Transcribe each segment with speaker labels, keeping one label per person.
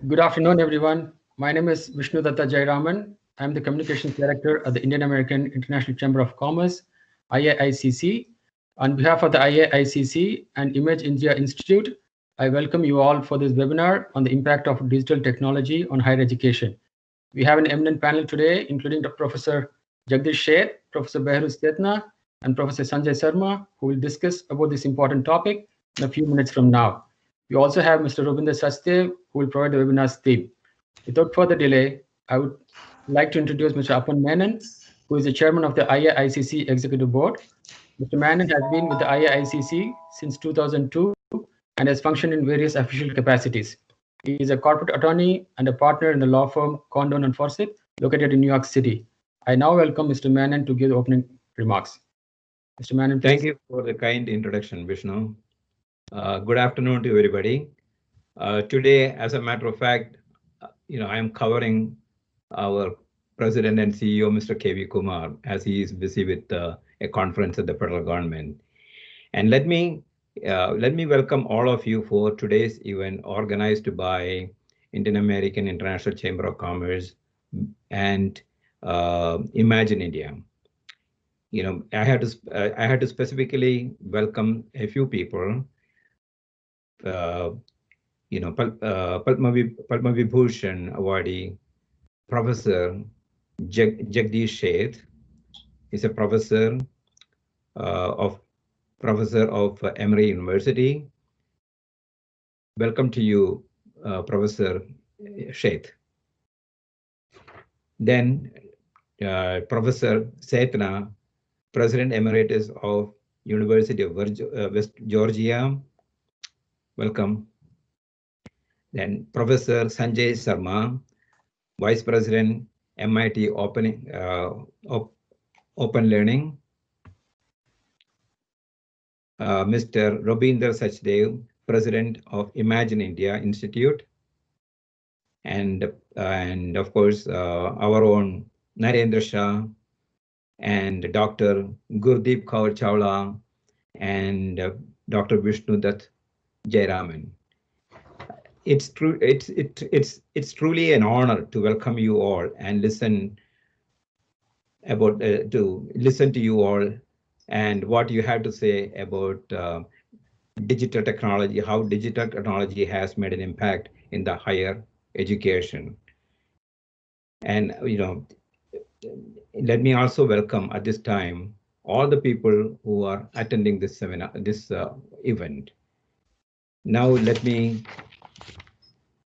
Speaker 1: Good afternoon, everyone. My name is Vishnu Datta Jairaman. I'm the Communications Director at the Indian American International Chamber of Commerce, IAICC. On behalf of the IAICC and Imagindia Institute, I welcome you all for this webinar on the impact of digital technology on higher education. We have an eminent panel today, including Professor Jag Sheth, Professor Beheruz Sethna, and Professor Sanjay Sarma, who will discuss about this important topic in a few minutes from now. We also have Mr. Robinder Sachdev, who will provide the webinar's theme. Without further delay, I would like to introduce Mr. Apan Menon, who is the chairman of the IAICC Executive Board. Mr. Menon has been with the IAICC since 2002 and has functioned in various official capacities. He is a corporate attorney and a partner in the law firm Condon and Forsyth, located in New York City. I now welcome Mr. Menon to give the opening remarks. Mr. Menon, please.
Speaker 2: Thank you for the kind introduction, Vishnu. Good afternoon to everybody. Today, as a matter of fact, I am covering our President and CEO, Mr. K.V. Kumar, as he is busy with a conference at the federal government. And let me welcome all of you for today's event organized by Indian American International Chamber of Commerce and Imagine India. I had to specifically welcome a few people. Padma Vibhushan awardee, Professor Jag Sheth is a professor of Emory University. Welcome to you, Professor Sheth. Then Professor Sethna, President Emeritus of University of West Georgia. Welcome. Then Professor Sanjay Sarma, Vice President, MIT Open Learning. Mr. Robinder Sachdev, President of Imagindia Institute. And of course, our own Narendra Shah and Dr. Gurdeep Chawla and Dr. Vishnu Datta Jairaman. It's truly an honor to welcome you all and listen to you all and what you have to say about digital technology, how digital technology has made an impact in the higher education. And let me also welcome at this time all the people who are attending this seminar, this event. Now let me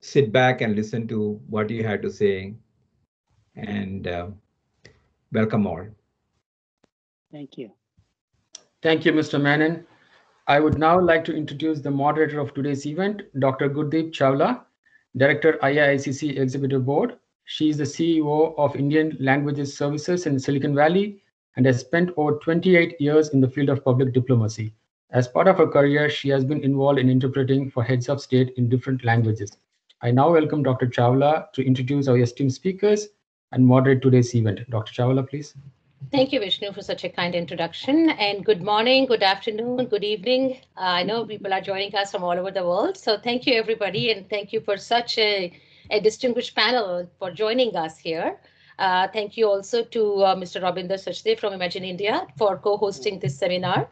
Speaker 2: sit back and listen to what you had to say, and welcome all.
Speaker 3: Thank you.
Speaker 1: Thank you, Mr. Menon. I would now like to introduce the moderator of today's event, Dr. Gurdeep Chawla, Director, IAICC Executive Board. She is the CEO of Indian Languages Services in Silicon Valley and has spent over 28 years in the field of public diplomacy. As part of her career, she has been involved in interpreting for heads of state in different languages. I now welcome Dr. Chawla to introduce our esteemed speakers and moderate today's event. Dr. Chawla, please.
Speaker 4: Thank you, Vishnu, for such a kind introduction. And good morning, good afternoon, good evening. I know people are joining us from all over the world. So thank you, everybody. And thank you for such a distinguished panel for joining us here. Thank you also to Mr. Robinder Sachdev from Imagine India for co-hosting this seminar.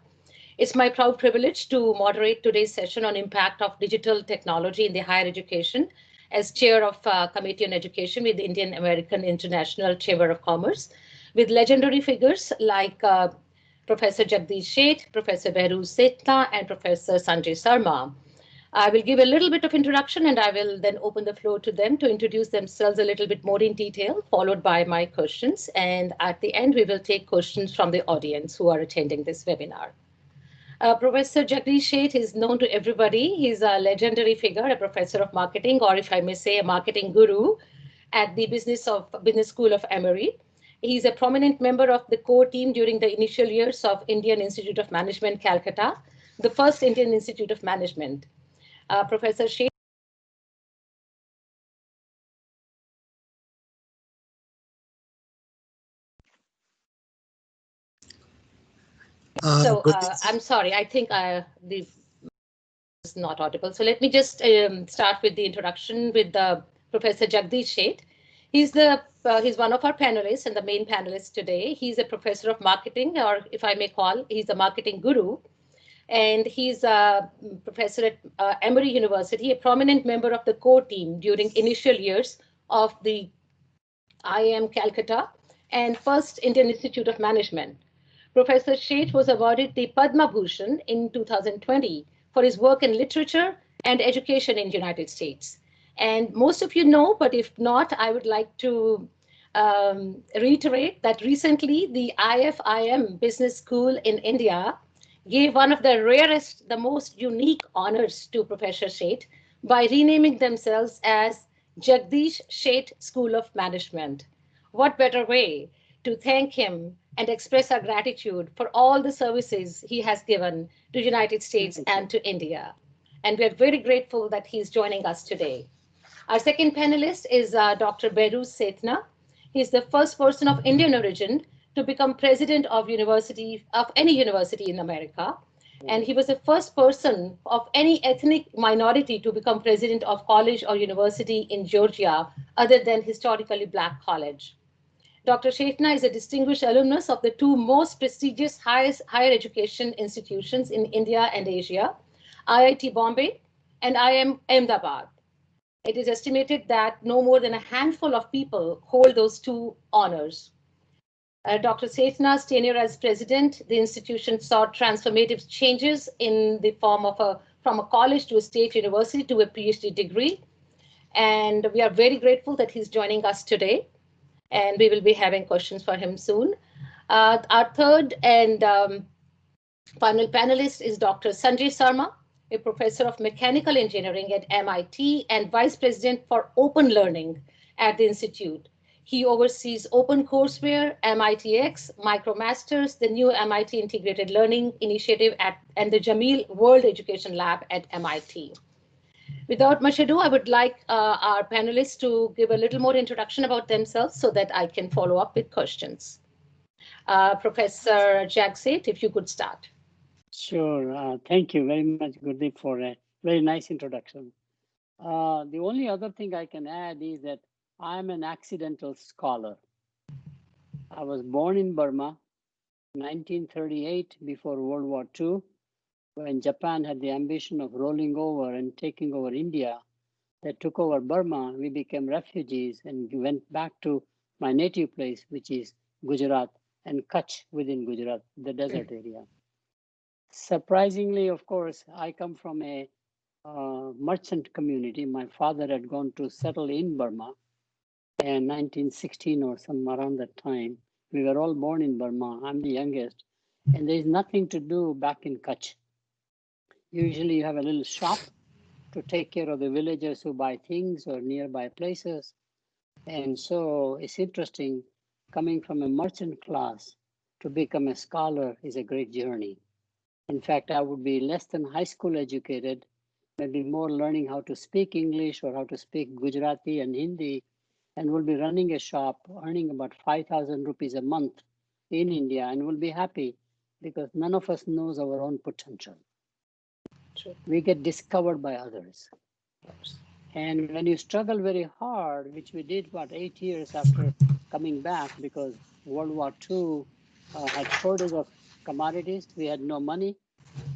Speaker 4: It's my proud privilege to moderate today's session on impact of digital technology in the higher education as chair of Committee on Education with the Indian American International Chamber of Commerce, with legendary figures like Professor Jag Sheth, Professor Beheruz Sethna, and Professor Sanjay Sarma. I will give a little bit of introduction and I will then open the floor to them to introduce themselves a little bit more in detail, followed by my questions. And at the end, we will take questions from the audience who are attending this webinar. Professor Jag Sheth is known to everybody. He's a legendary figure, a professor of marketing, or if I may say, a marketing guru at the Business School of Emory. He's a prominent member of the core team during the initial years of Indian Institute of Management, Calcutta, the first Indian Institute of Management. Professor Sheth I'm sorry, I think the is not audible. So let me just start with the introduction with the Professor Jagdish Sheth. He's one of our panelists and the main panelist today. He's a professor of marketing, or if I may call, he's a marketing guru. And he's a professor at Emory University, a prominent member of the core team during initial years of the IIM Calcutta and first Indian Institute of Management. Professor Sheth was awarded the Padma Bhushan in 2020 for his work in literature and education in the United States. And most of you know, but if not, I would like to reiterate that recently the IFIM Business School in India gave one of the rarest, the most unique honors to Professor Sheth by renaming themselves as Jagdish Sheth School of Management. What better way to thank him and express our gratitude for all the services he has given to the United States and to India. And we are very grateful that he's joining us today. Our second panelist is Dr. Beheruz Sethna. He's the first person of Indian origin to become president of any university in America. And he was the first person of any ethnic minority to become president of college or university in Georgia, other than historically Black college. Dr. Sethna is a distinguished alumnus of the two most prestigious higher education institutions in India and Asia, IIT Bombay and IIM Ahmedabad. It is estimated that no more than a handful of people hold those two honors. Dr. Sethna's tenure as president, the institution saw transformative changes in the form of from a college to a state university to a PhD degree. And we are very grateful that he's joining us today. And we will be having questions for him soon. Our third and final panelist is Dr. Sanjay Sarma, a professor of mechanical engineering at MIT and vice president for open learning at the institute. He oversees OpenCourseware, MITx, MicroMasters, the new MIT Integrated Learning Initiative and the Jameel World Education Lab at MIT. Without much ado, I would like our panelists to give a little more introduction about themselves so that I can follow up with questions. Professor Jag Sheth, if you could start.
Speaker 3: Sure. Thank you very much, Gurdeep, for a very nice introduction. The only other thing I can add is that I'm an accidental scholar. I was born in Burma, 1938, before World War II. When Japan had the ambition of rolling over and taking over India, they took over Burma, we became refugees and went back to my native place, which is Gujarat and Kutch within Gujarat, the desert area. Surprisingly, of course, I come from a merchant community. My father had gone to settle in Burma in 1916 or some around that time. We were all born in Burma. I'm the youngest. And there's nothing to do back in Kutch. Usually you have a little shop to take care of the villagers who buy things or nearby places. And so it's interesting, coming from a merchant class to become a scholar is a great journey. In fact, I would be less than high school educated, maybe more learning how to speak English or how to speak Gujarati and Hindi, and will be running a shop, earning about 5,000 rupees a month in India, and will be happy because none of us knows our own potential.
Speaker 4: True.
Speaker 3: We get discovered by others. And when you struggle very hard, which we did about 8 years after coming back, because World War II had shortage of commodities, we had no money.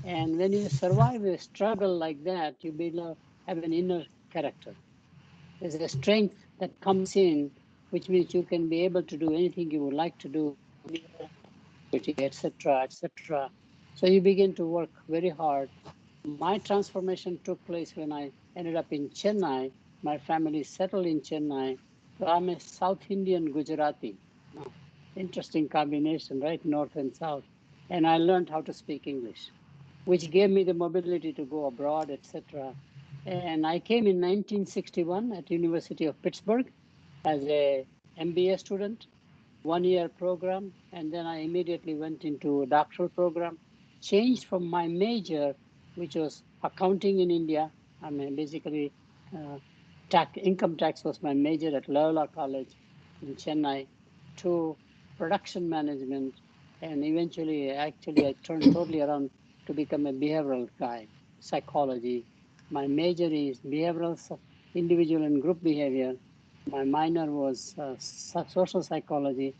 Speaker 3: And when you survive a struggle like that, you have an inner character. There's a strength that comes in, which means you can be able to do anything you would like to do, etc., etc. So you begin to work very hard. My transformation took place when I ended up in Chennai. My family settled in Chennai. So I'm a South Indian Gujarati. Now, interesting combination, right? North and South. And I learned how to speak English, which gave me the mobility to go abroad, etc. And I came in 1961 at University of Pittsburgh as a MBA student, 1-year program. And then I immediately went into a doctoral program, changed from my major, which was accounting in India. I mean, basically, income tax was my major at Loyola College in Chennai, to production management. And eventually, actually, I turned totally around to become a behavioral guy, psychology. My major is behavioral individual and group behavior. My minor was social psychology.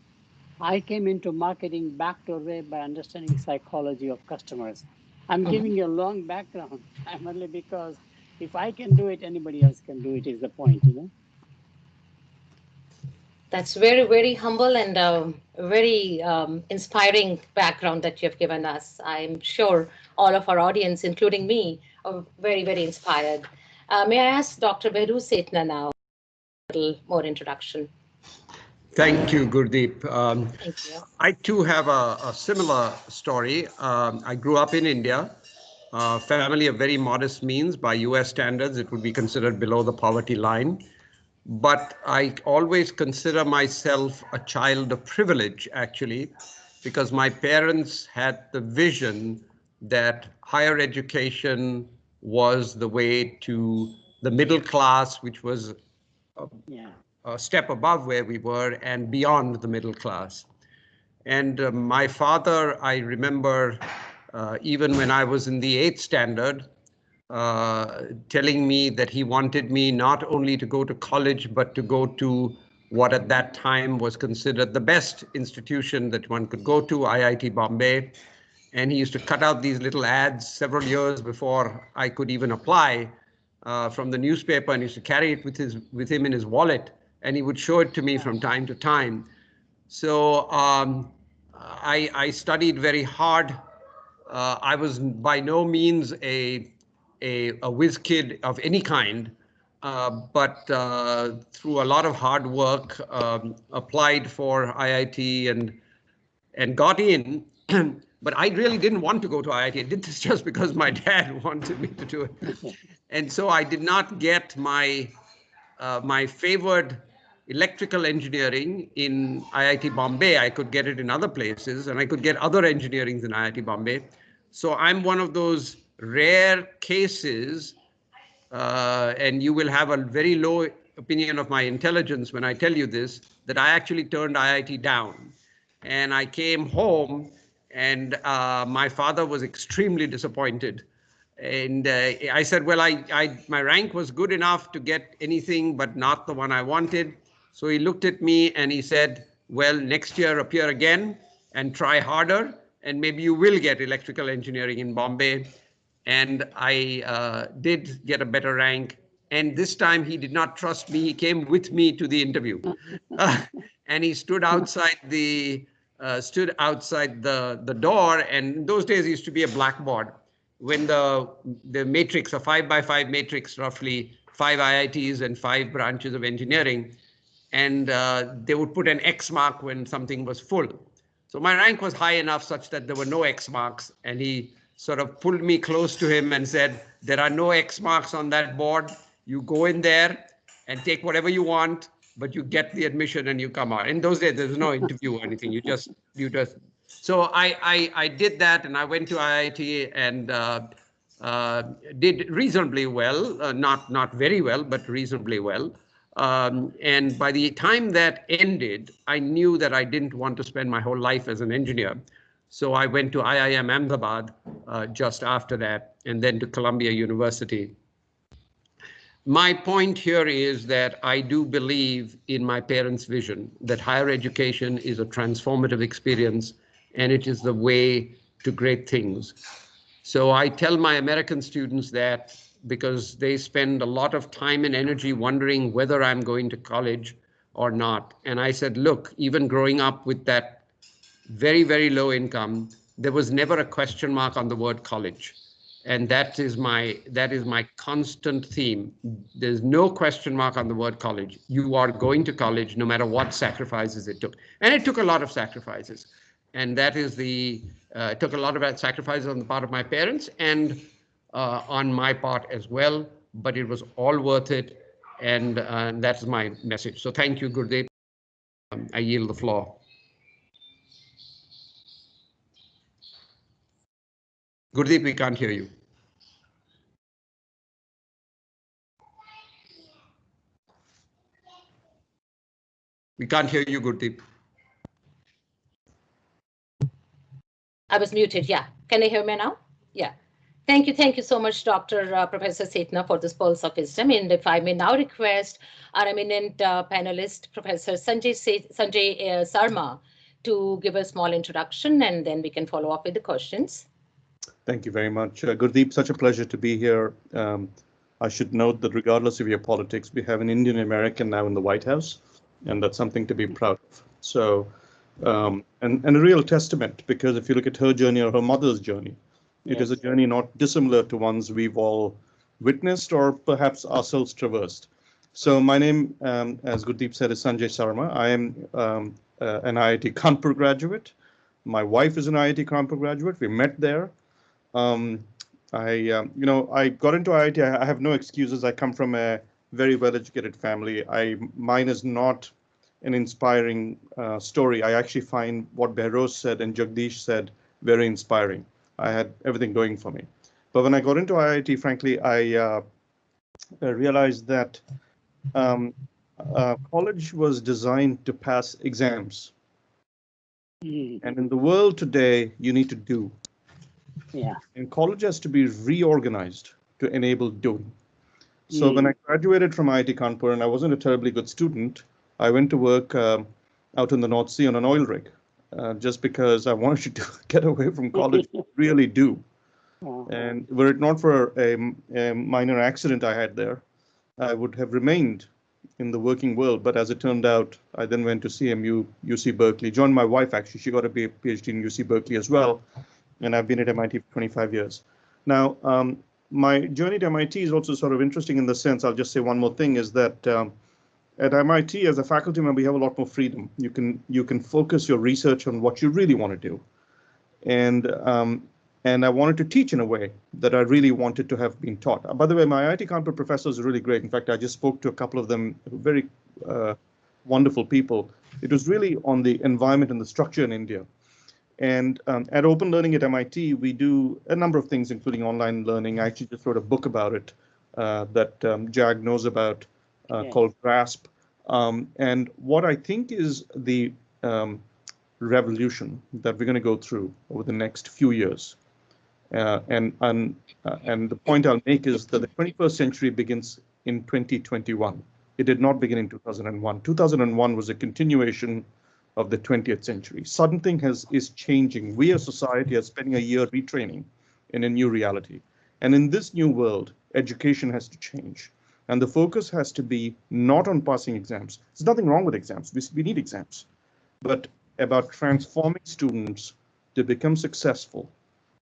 Speaker 3: I came into marketing backdoor way by understanding psychology of customers. I'm giving you a long background primarily because if I can do it, anybody else can do it is the point, you know.
Speaker 4: That's very, very humble and very inspiring background that you have given us. I'm sure all of our audience, including me, are very, very inspired. May I ask Dr. Beheruz Sethna now a little more introduction?
Speaker 5: Thank you, Gurdeep.
Speaker 4: Thank you.
Speaker 5: I too have a similar story. I grew up in India, family of very modest means. By US standards, it would be considered below the poverty line. But I always consider myself a child of privilege, actually, because my parents had the vision that higher education was the way to the middle class, which was a step above where we were and beyond the middle class. And my father, I remember, even when I was in the 8th standard, telling me that he wanted me not only to go to college, but to go to what at that time was considered the best institution that one could go to, IIT Bombay. And he used to cut out these little ads several years before I could even apply from the newspaper, and he used to carry it with him in his wallet, and he would show it to me from time to time. So I studied very hard. I was by no means a whiz kid of any kind, but through a lot of hard work, applied for IIT and got in. But I really didn't want to go to IIT. I did this just because my dad wanted me to do it. And so I did not get my favored electrical engineering in IIT Bombay. I could get it in other places, and I could get other engineerings in IIT Bombay. So I'm one of those rare cases, and you will have a very low opinion of my intelligence when I tell you this, that I actually turned IIT down. And I came home, and my father was extremely disappointed. And I said, well, my rank was good enough to get anything, but not the one I wanted. So he looked at me and he said, well, next year appear again and try harder, and maybe you will get electrical engineering in Bombay. And I did get a better rank. And this time he did not trust me. He came with me to the interview. And he stood outside the door. And in those days, it used to be a blackboard. When the matrix, a 5x5 matrix, roughly 5 IITs and 5 branches of engineering, and they would put an X mark when something was full. So my rank was high enough such that there were no X marks, and he sort of pulled me close to him and said, there are no X marks on that board. You go in there and take whatever you want, but you get the admission and you come out. In those days, there was no interview or anything. You just. So I did that, and I went to IIT and did reasonably well, not very well, but reasonably well. And by the time that ended, I knew that I didn't want to spend my whole life as an engineer. So I went to IIM Ahmedabad just after that, and then to Columbia University. My point here is that I do believe in my parents' vision that higher education is a transformative experience, and it is the way to great things. So I tell my American students that because they spend a lot of time and energy wondering whether I'm going to college or not. And I said, look, even growing up with that very, very low income, there was never a question mark on the word college. And that is my constant theme. There's no question mark on the word college. You are going to college no matter what sacrifices it took. And it took a lot of sacrifices. And that is it took a lot of sacrifices on the part of my parents and on my part as well, but it was all worth it. And that's my message. So thank you, Gurdeep. I yield the floor. Gurdeep, we can't hear you. We can't hear you, Gurdeep.
Speaker 4: I was muted. Yeah. Can you hear me now? Yeah. Thank you so much, Professor Sethna, for this pulse of wisdom. And if I may now request our eminent panelist, Professor Sanjay Sarma, to give a small introduction, and then we can follow up with the questions.
Speaker 6: Thank you very much. Gurdeep, such a pleasure to be here. I should note that regardless of your politics, we have an Indian American now in the White House, and that's something to be proud of. So, and a real testament, because if you look at her journey or her mother's journey, it is a journey not dissimilar to ones we've all witnessed or perhaps ourselves traversed. So my name, as Gurdeep said, is Sanjay Sarma. I am an IIT Kanpur graduate. My wife is an IIT Kanpur graduate. We met there. I got into IIT. I have no excuses. I come from a very well-educated family. Mine is not an inspiring story. I actually find what Beheruz said and Jagdish said very inspiring. I had everything going for me. But when I got into IIT, frankly, I realized that college was designed to pass exams. And in the world today, you need to do.
Speaker 3: Yeah.
Speaker 6: And college has to be reorganized to enable doing. So when I graduated from IIT Kanpur, and I wasn't a terribly good student, I went to work out in the North Sea on an oil rig, just because I wanted to get away from college, really do. And were it not for a minor accident I had there, I would have remained in the working world. But as it turned out, I then went to CMU, UC Berkeley, joined my wife, actually. She got a PhD in UC Berkeley as well. And I've been at MIT for 25 years. Now, my journey to MIT is also sort of interesting in the sense, I'll just say one more thing, is that at MIT, as a faculty member, you have a lot more freedom. You can focus your research on what you really want to do. And I wanted to teach in a way that I really wanted to have been taught. By the way, my IIT Kanpur professors are really great. In fact, I just spoke to a couple of them, very wonderful people. It was really on the environment and the structure in India. And at Open Learning at MIT, we do a number of things, including online learning. I actually just wrote a book about it that Jag knows about, called GRASP. And what I think is the revolution that we're going to go through over the next few years. And the point I'll make is that the 21st century begins in 2021. It did not begin in 2001. 2001 was a continuation of the 20th century. Something is changing. We as society are spending a year retraining in a new reality. And in this new world, education has to change. And the focus has to be not on passing exams. There's nothing wrong with exams. We need exams. But about transforming students to become successful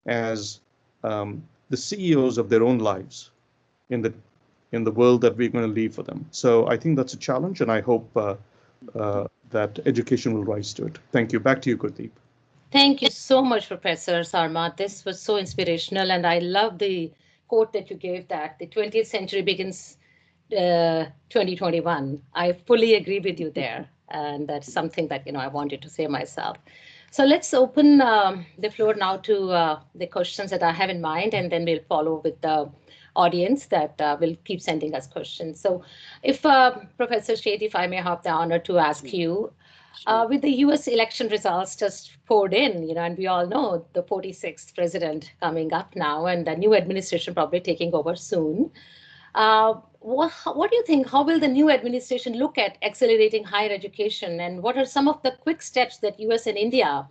Speaker 6: as the CEOs of their own lives in the world that we're going to leave for them. So I think that's a challenge, and I hope that education will rise to it. Thank you. Back to you, Gurdeep.
Speaker 4: Thank you so much, Professor Sarma. This was so inspirational, and I love the quote that you gave, that the 20th century begins 2021. I fully agree with you there, and that's something that I wanted to say myself. So let's open the floor now to the questions that I have in mind, and then we'll follow with the audience that will keep sending us questions. So if Professor Sheth, if I may have the honor to ask you, with the US election results just poured in, and we all know the 46th president coming up now and the new administration probably taking over soon. What do you think? How will the new administration look at accelerating higher education? And what are some of the quick steps that US and India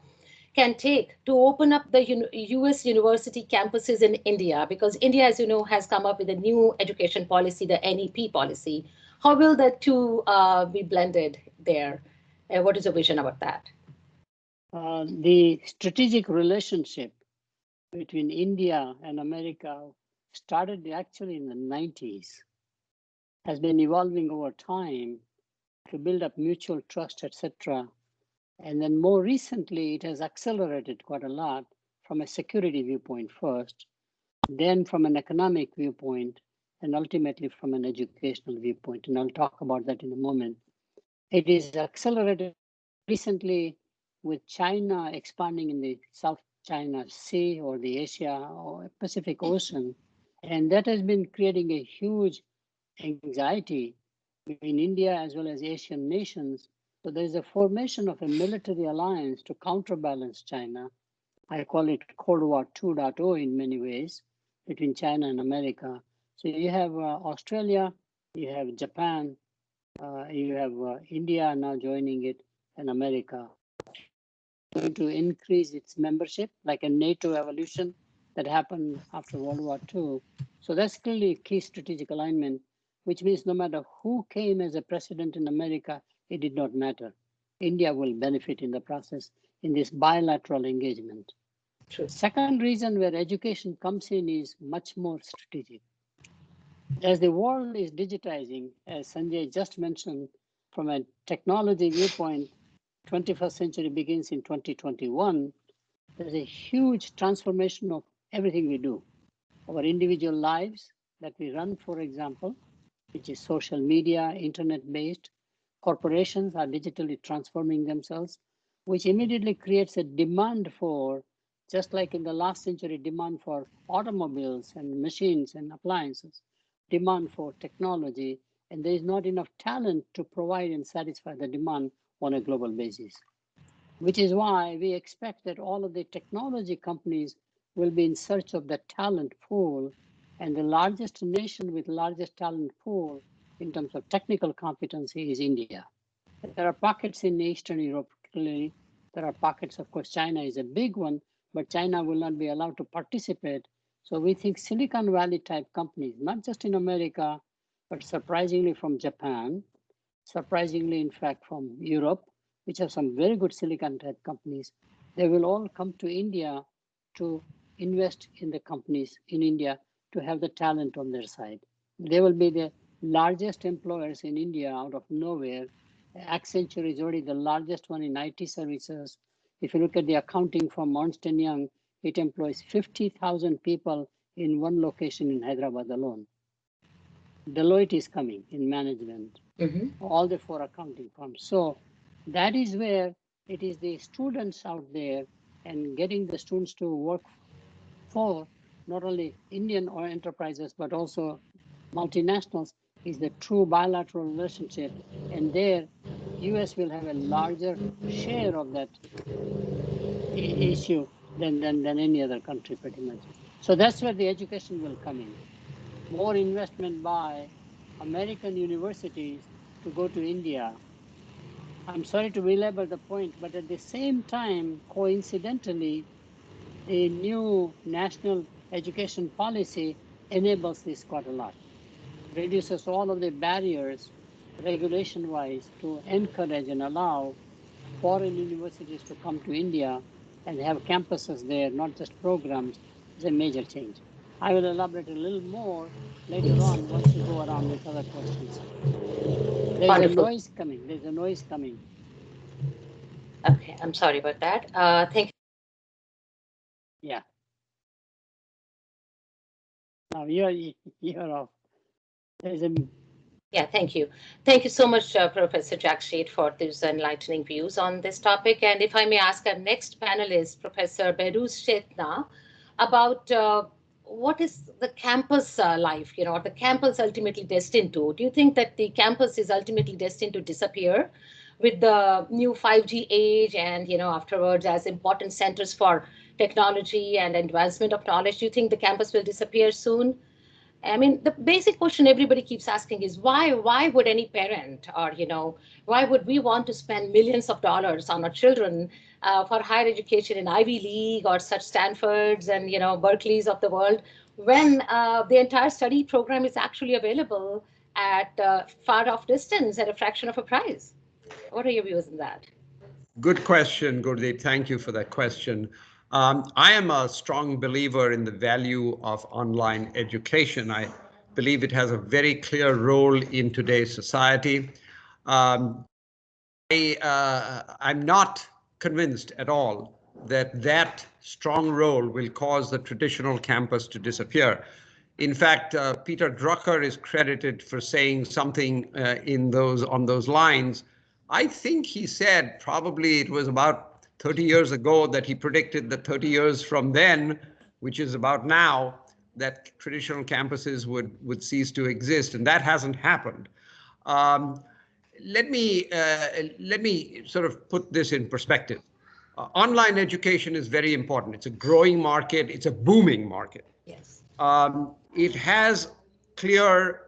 Speaker 4: can take to open up the US university campuses in India? Because India, as you know, has come up with a new education policy, the NEP policy. How will the two be blended there? What is your vision about that?
Speaker 3: The strategic relationship between India and America started actually in the 90s, has been evolving over time to build up mutual trust, etc. And then more recently, it has accelerated quite a lot from a security viewpoint first, then from an economic viewpoint, and ultimately from an educational viewpoint. And I'll talk about that in a moment. It is accelerated recently with China expanding in the South China Sea or the Asia or Pacific Ocean. And that has been creating a huge anxiety between India as well as Asian nations. So there's a formation of a military alliance to counterbalance China. I call it Cold War 2.0 in many ways. between China and America. So you have Australia, you have Japan, you have India now joining it, and America going to increase its membership, like a NATO evolution that happened after World War II. So that's clearly a key strategic alignment, which means no matter who came as a president in America, it did not matter. India will benefit in the process in this bilateral engagement.
Speaker 4: True.
Speaker 3: Second reason where education comes in is much more strategic. As the world is digitizing, as Sanjay just mentioned, from a technology viewpoint, 21st century begins in 2021. There's a huge transformation of everything we do. Our individual lives that we run, for example, which is social media, internet-based. Corporations are digitally transforming themselves, which immediately creates a demand for, just like in the last century, demand for automobiles and machines and appliances, demand for technology, and there is not enough talent to provide and satisfy the demand on a global basis, which is why we expect that all of the technology companies will be in search of the talent pool, and the largest nation with largest talent pool in terms of technical competency is India. There are pockets in Eastern Europe, clearly. There are pockets, of course, China is a big one, but China will not be allowed to participate. So we think Silicon Valley type companies, not just in America, but surprisingly from Japan, surprisingly, in fact, from Europe, which have some very good silicon type companies, they will all come to India to invest in the companies in India to have the talent on their side. They will be the largest employers in India out of nowhere. Accenture is already the largest one in IT services. If you look at the accounting firm Ernst & Young, it employs 50,000 people in one location in Hyderabad alone. Deloitte is coming in management, all the 4 accounting firms. So that is where it is the students out there and getting the students to work for not only Indian or enterprises, but also multinationals is the true bilateral relationship. And there, US will have a larger share of that issue than any other country pretty much. So that's where the education will come in. More investment by American universities to go to India. I'm sorry to belabor the point, but at the same time, coincidentally, the new national education policy enables this quite a lot. Reduces all of the barriers, regulation-wise, to encourage and allow foreign universities to come to India and have campuses there, not just programs, is a major change. I will elaborate a little more later on once you go around with other questions. There's
Speaker 4: Wonderful.
Speaker 3: a noise coming. There's a noise coming.
Speaker 4: Okay, I'm sorry about that. Thank you.
Speaker 3: Yeah. Now you're off. There's a
Speaker 4: Yeah, thank you. Thank you so much, Professor Jag Sheth, for these enlightening views on this topic. And if I may ask our next panelist, Professor Beheruz Sethna, about what is the campus life, or the campus ultimately destined to? Do you think that the campus is ultimately destined to disappear with the new 5G age and, afterwards as important centers for technology and advancement of knowledge? Do you think the campus will disappear soon? I mean, the basic question everybody keeps asking is why would any parent or, why would we want to spend millions of dollars on our children for higher education in Ivy League or such Stanfords and, Berkeleys of the world when the entire study program is actually available at far off distance at a fraction of a price? What are your views on that?
Speaker 5: Good question, Gurdeep. Thank you for that question. I am a strong believer in the value of online education. I believe it has a very clear role in today's society. I'm not convinced at all that strong role will cause the traditional campus to disappear. In fact, Peter Drucker is credited for saying something on those lines. I think he said probably it was about 30 years ago that he predicted that 30 years from then, which is about now, that traditional campuses would cease to exist, and that hasn't happened. Let me sort of put this in perspective. Online education is very important. It's a growing market. It's a booming market.
Speaker 4: Yes.
Speaker 5: it has clear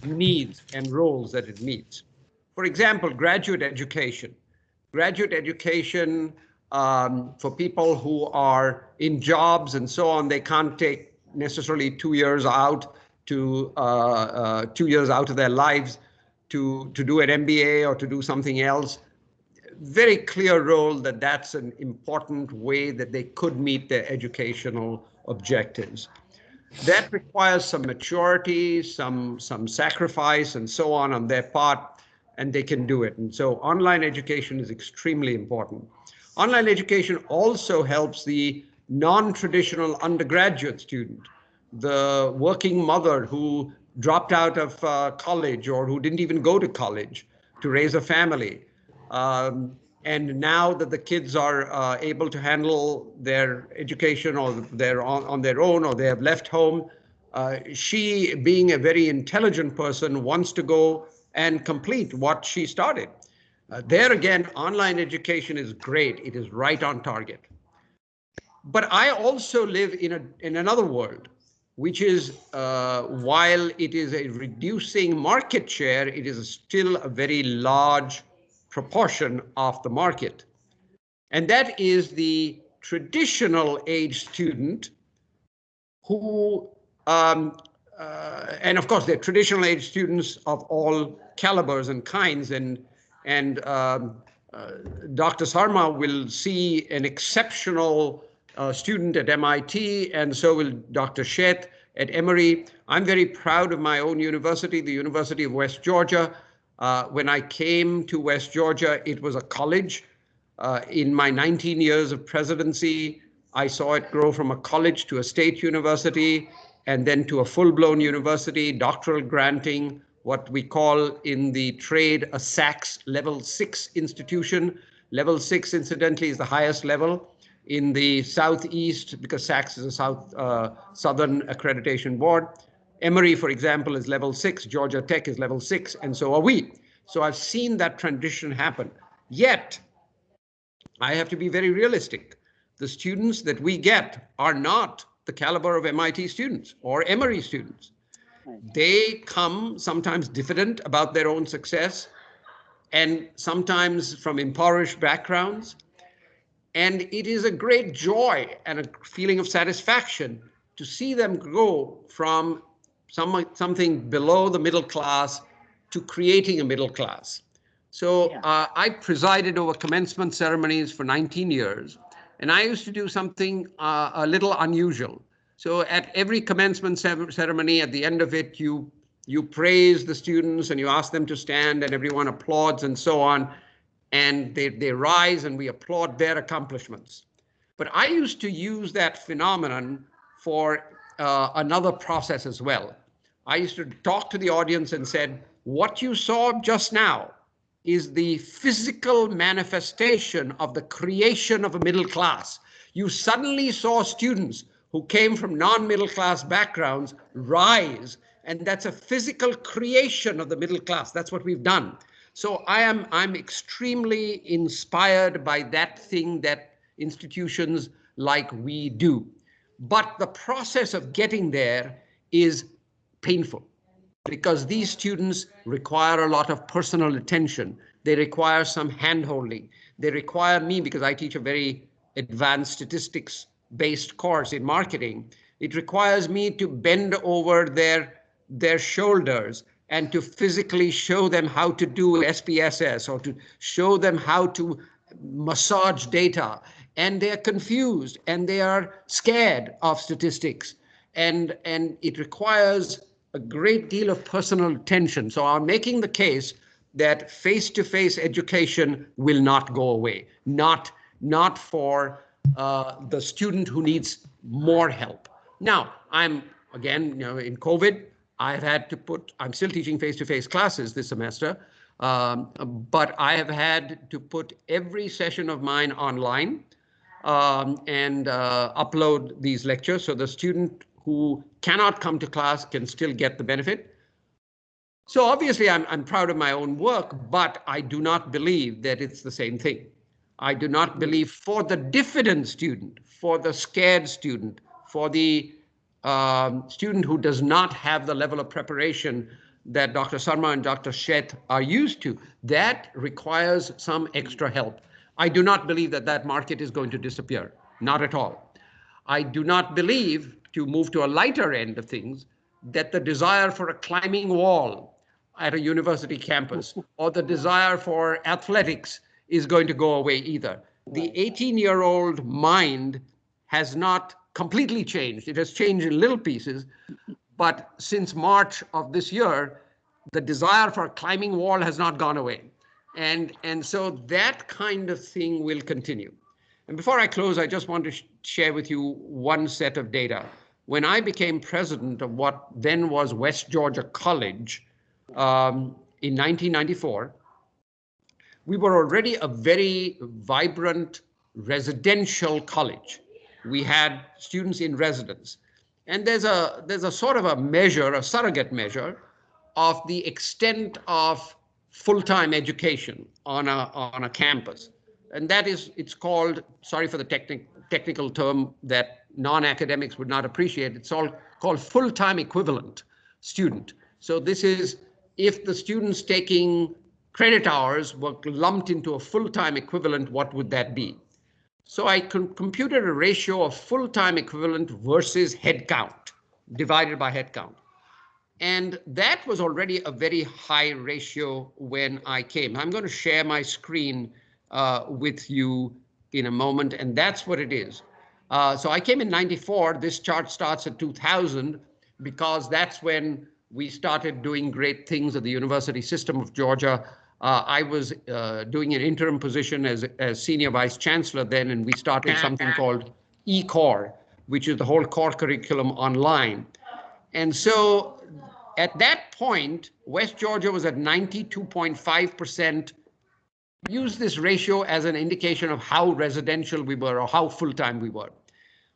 Speaker 5: needs and roles that it meets. For example, graduate education. Graduate education for people who are in jobs and so on, they can't take necessarily 2 years out to 2 years out of their lives to do an MBA or to do something else. Very clear role that that's an important way that they could meet their educational objectives. That requires some maturity, some sacrifice and so on their part, and they can do it. And so online education is extremely important. Online education also helps the non-traditional undergraduate student, the working mother who dropped out of college or who didn't even go to college to raise a family. And now that the kids are able to handle their education or they're on their own or they have left home, she, being a very intelligent person, wants to go and complete what she started. There again, online education is great. It is right on target. But I also live in another world, which is while it is a reducing market share, it is still a very large proportion of the market. And that is the traditional age student who, and of course, they're traditional age students of all calibers and kinds. And Dr. Sarma will see an exceptional student at MIT, and so will Dr. Sheth at Emory. I'm very proud of my own university, the University of West Georgia. When I came to West Georgia, it was a college. In my 19 years of presidency, I saw it grow from a college to a state university and then to a full-blown university, doctoral granting, what we call in the trade a SACS level 6 institution. Level 6, incidentally, is the highest level in the Southeast because SACS is a Southern Accreditation Board. Emory, for example, is level 6, Georgia Tech is level 6, and so are we. So I've seen that transition happen. Yet, I have to be very realistic. The students that we get are not the caliber of MIT students or Emory students. They come sometimes diffident about their own success and sometimes from impoverished backgrounds. And it is a great joy and a feeling of satisfaction to see them grow from something below the middle class to creating a middle class. So I presided over commencement ceremonies for 19 years, and I used to do something a little unusual. So at every commencement ceremony, at the end of it, you praise the students and you ask them to stand and everyone applauds and so on. And they rise and we applaud their accomplishments. But I used to use that phenomenon for another process as well. I used to talk to the audience and said, what you saw just now is the physical manifestation of the creation of a middle class. You suddenly saw students who came from non-middle class backgrounds rise, and that's a physical creation of the middle class. That's what we've done. So I'm extremely inspired by that thing that institutions like we do. But the process of getting there is painful because these students require a lot of personal attention. They require some hand-holding. They require me, because I teach a very advanced statistics-based course in marketing. It requires me to bend over their shoulders and to physically show them how to do SPSS or to show them how to massage data. And they're confused and they are scared of statistics. And it requires a great deal of personal attention. So I'm making the case that face-to-face education will not go away, not for the student who needs more help. Now, I'm again, in COVID, I'm still teaching face-to-face classes this semester, but I have had to put every session of mine online and upload these lectures so the student who cannot come to class can still get the benefit. So obviously I'm proud of my own work, but I do not believe that it's the same thing. I do not believe for the diffident student, for the scared student, for the student who does not have the level of preparation that Dr. Sarma and Dr. Sheth are used to, that requires some extra help. I do not believe that that market is going to disappear, not at all. I do not believe, to move to a lighter end of things, that the desire for a climbing wall at a university campus or the desire for athletics is going to go away either. The 18-year-old mind has not completely changed. It has changed in little pieces, but since March of this year, the desire for a climbing wall has not gone away. And so that kind of thing will continue. And before I close, I just want to share with you one set of data. When I became president of what then was West Georgia College in 1994, we were already a very vibrant residential college. We had students in residence. And there's a sort of a measure, a surrogate measure of the extent of full-time education on a campus. And that is, it's called, sorry for the technical term that non-academics would not appreciate, it's all called full-time equivalent student. So this is if the students taking credit hours were lumped into a full-time equivalent, what would that be? So I computed a ratio of full-time equivalent versus head count, divided by head count. And that was already a very high ratio when I came. I'm going to share my screen with you in a moment, and that's what it is. So I came in 94. This chart starts at 2000 because that's when we started doing great things at the University System of Georgia. I was doing an interim position as senior vice chancellor then, and we started something called eCore, which is the whole core curriculum online. And so at that point, West Georgia was at 92.5%. Use this ratio as an indication of how residential we were or how full-time we were.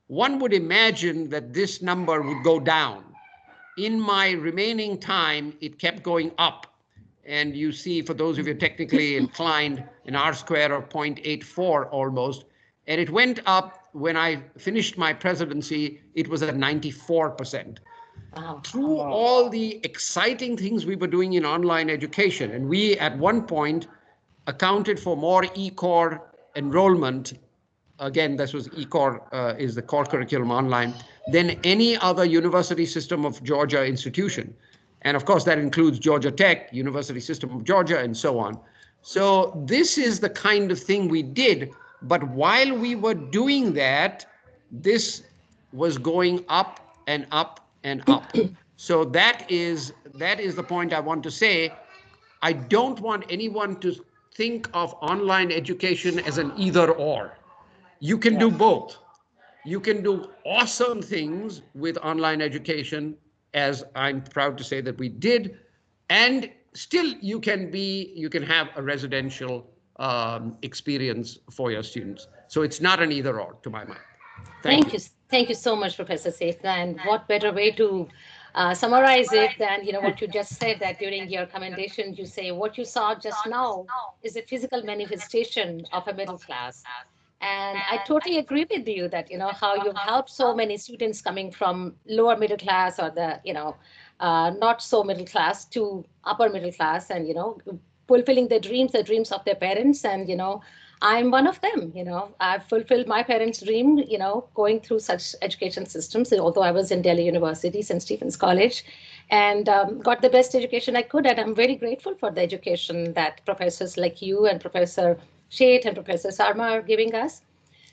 Speaker 5: One would imagine that this number would go down. In my remaining time, it kept going up. And you see, for those of you technically inclined, an R-square of 0.84 almost. And it went up when I finished my presidency, it was at 94%. Wow. Through all the exciting things we were doing in online education, and we at one point accounted for more eCore enrollment, again, this was eCore is the core curriculum online, than any other University System of Georgia institution. And of course, that includes Georgia Tech, University System of Georgia, and so on. So this is the kind of thing we did. But while we were doing that, this was going up and up and up. So that is the point I want to say. I don't want anyone to think of online education as an either or. You can do both. You can do awesome things with online education, as I'm proud to say that we did, and still you can have a residential experience for your students. So it's not an either or, to my mind. Thank you.
Speaker 4: Thank you so much, Professor Sethna. And what better way to summarize it than what you just said, that during your commendation you say what you saw just now is a physical manifestation of a middle class. And I totally agree with you that, how you've helped so many students coming from lower middle class or the, not so middle class to upper middle class and, fulfilling the dreams of their parents. And, I'm one of them, I've fulfilled my parents' dream, going through such education systems, although I was in Delhi University, St. Stephen's College, and got the best education I could. And I'm very grateful for the education that professors like you and Professor Sheth and Professor Sarma are giving us.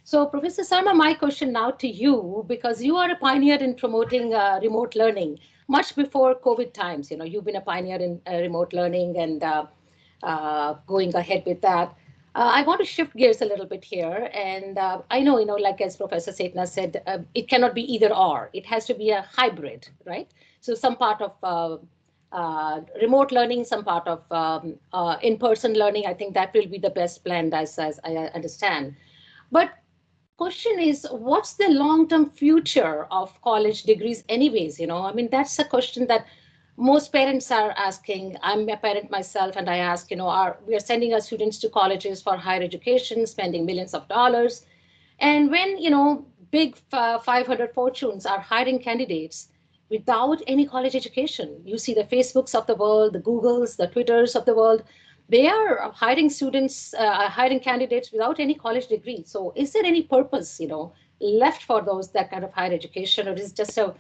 Speaker 4: So Professor Sarma, my question now to you, because you are a pioneer in promoting remote learning much before COVID times. You've been a pioneer in remote learning and going ahead with that. I want to shift gears a little bit here. And I know, like as Professor Sethna said, it cannot be either or. It has to be a hybrid, right? So some part of remote learning, some part of in-person learning. I think that will be the best blend as I understand. But question is, what's the long-term future of college degrees anyways? I mean, that's a question that most parents are asking. I'm a parent myself, and I ask, we are sending our students to colleges for higher education, spending millions of dollars. And when, big 500 fortunes are hiring candidates without any college education. You see the Facebooks of the world, the Googles, the Twitters of the world. They are hiring students, hiring candidates without any college degree. So is there any purpose, left for those that kind of higher education, or is it just a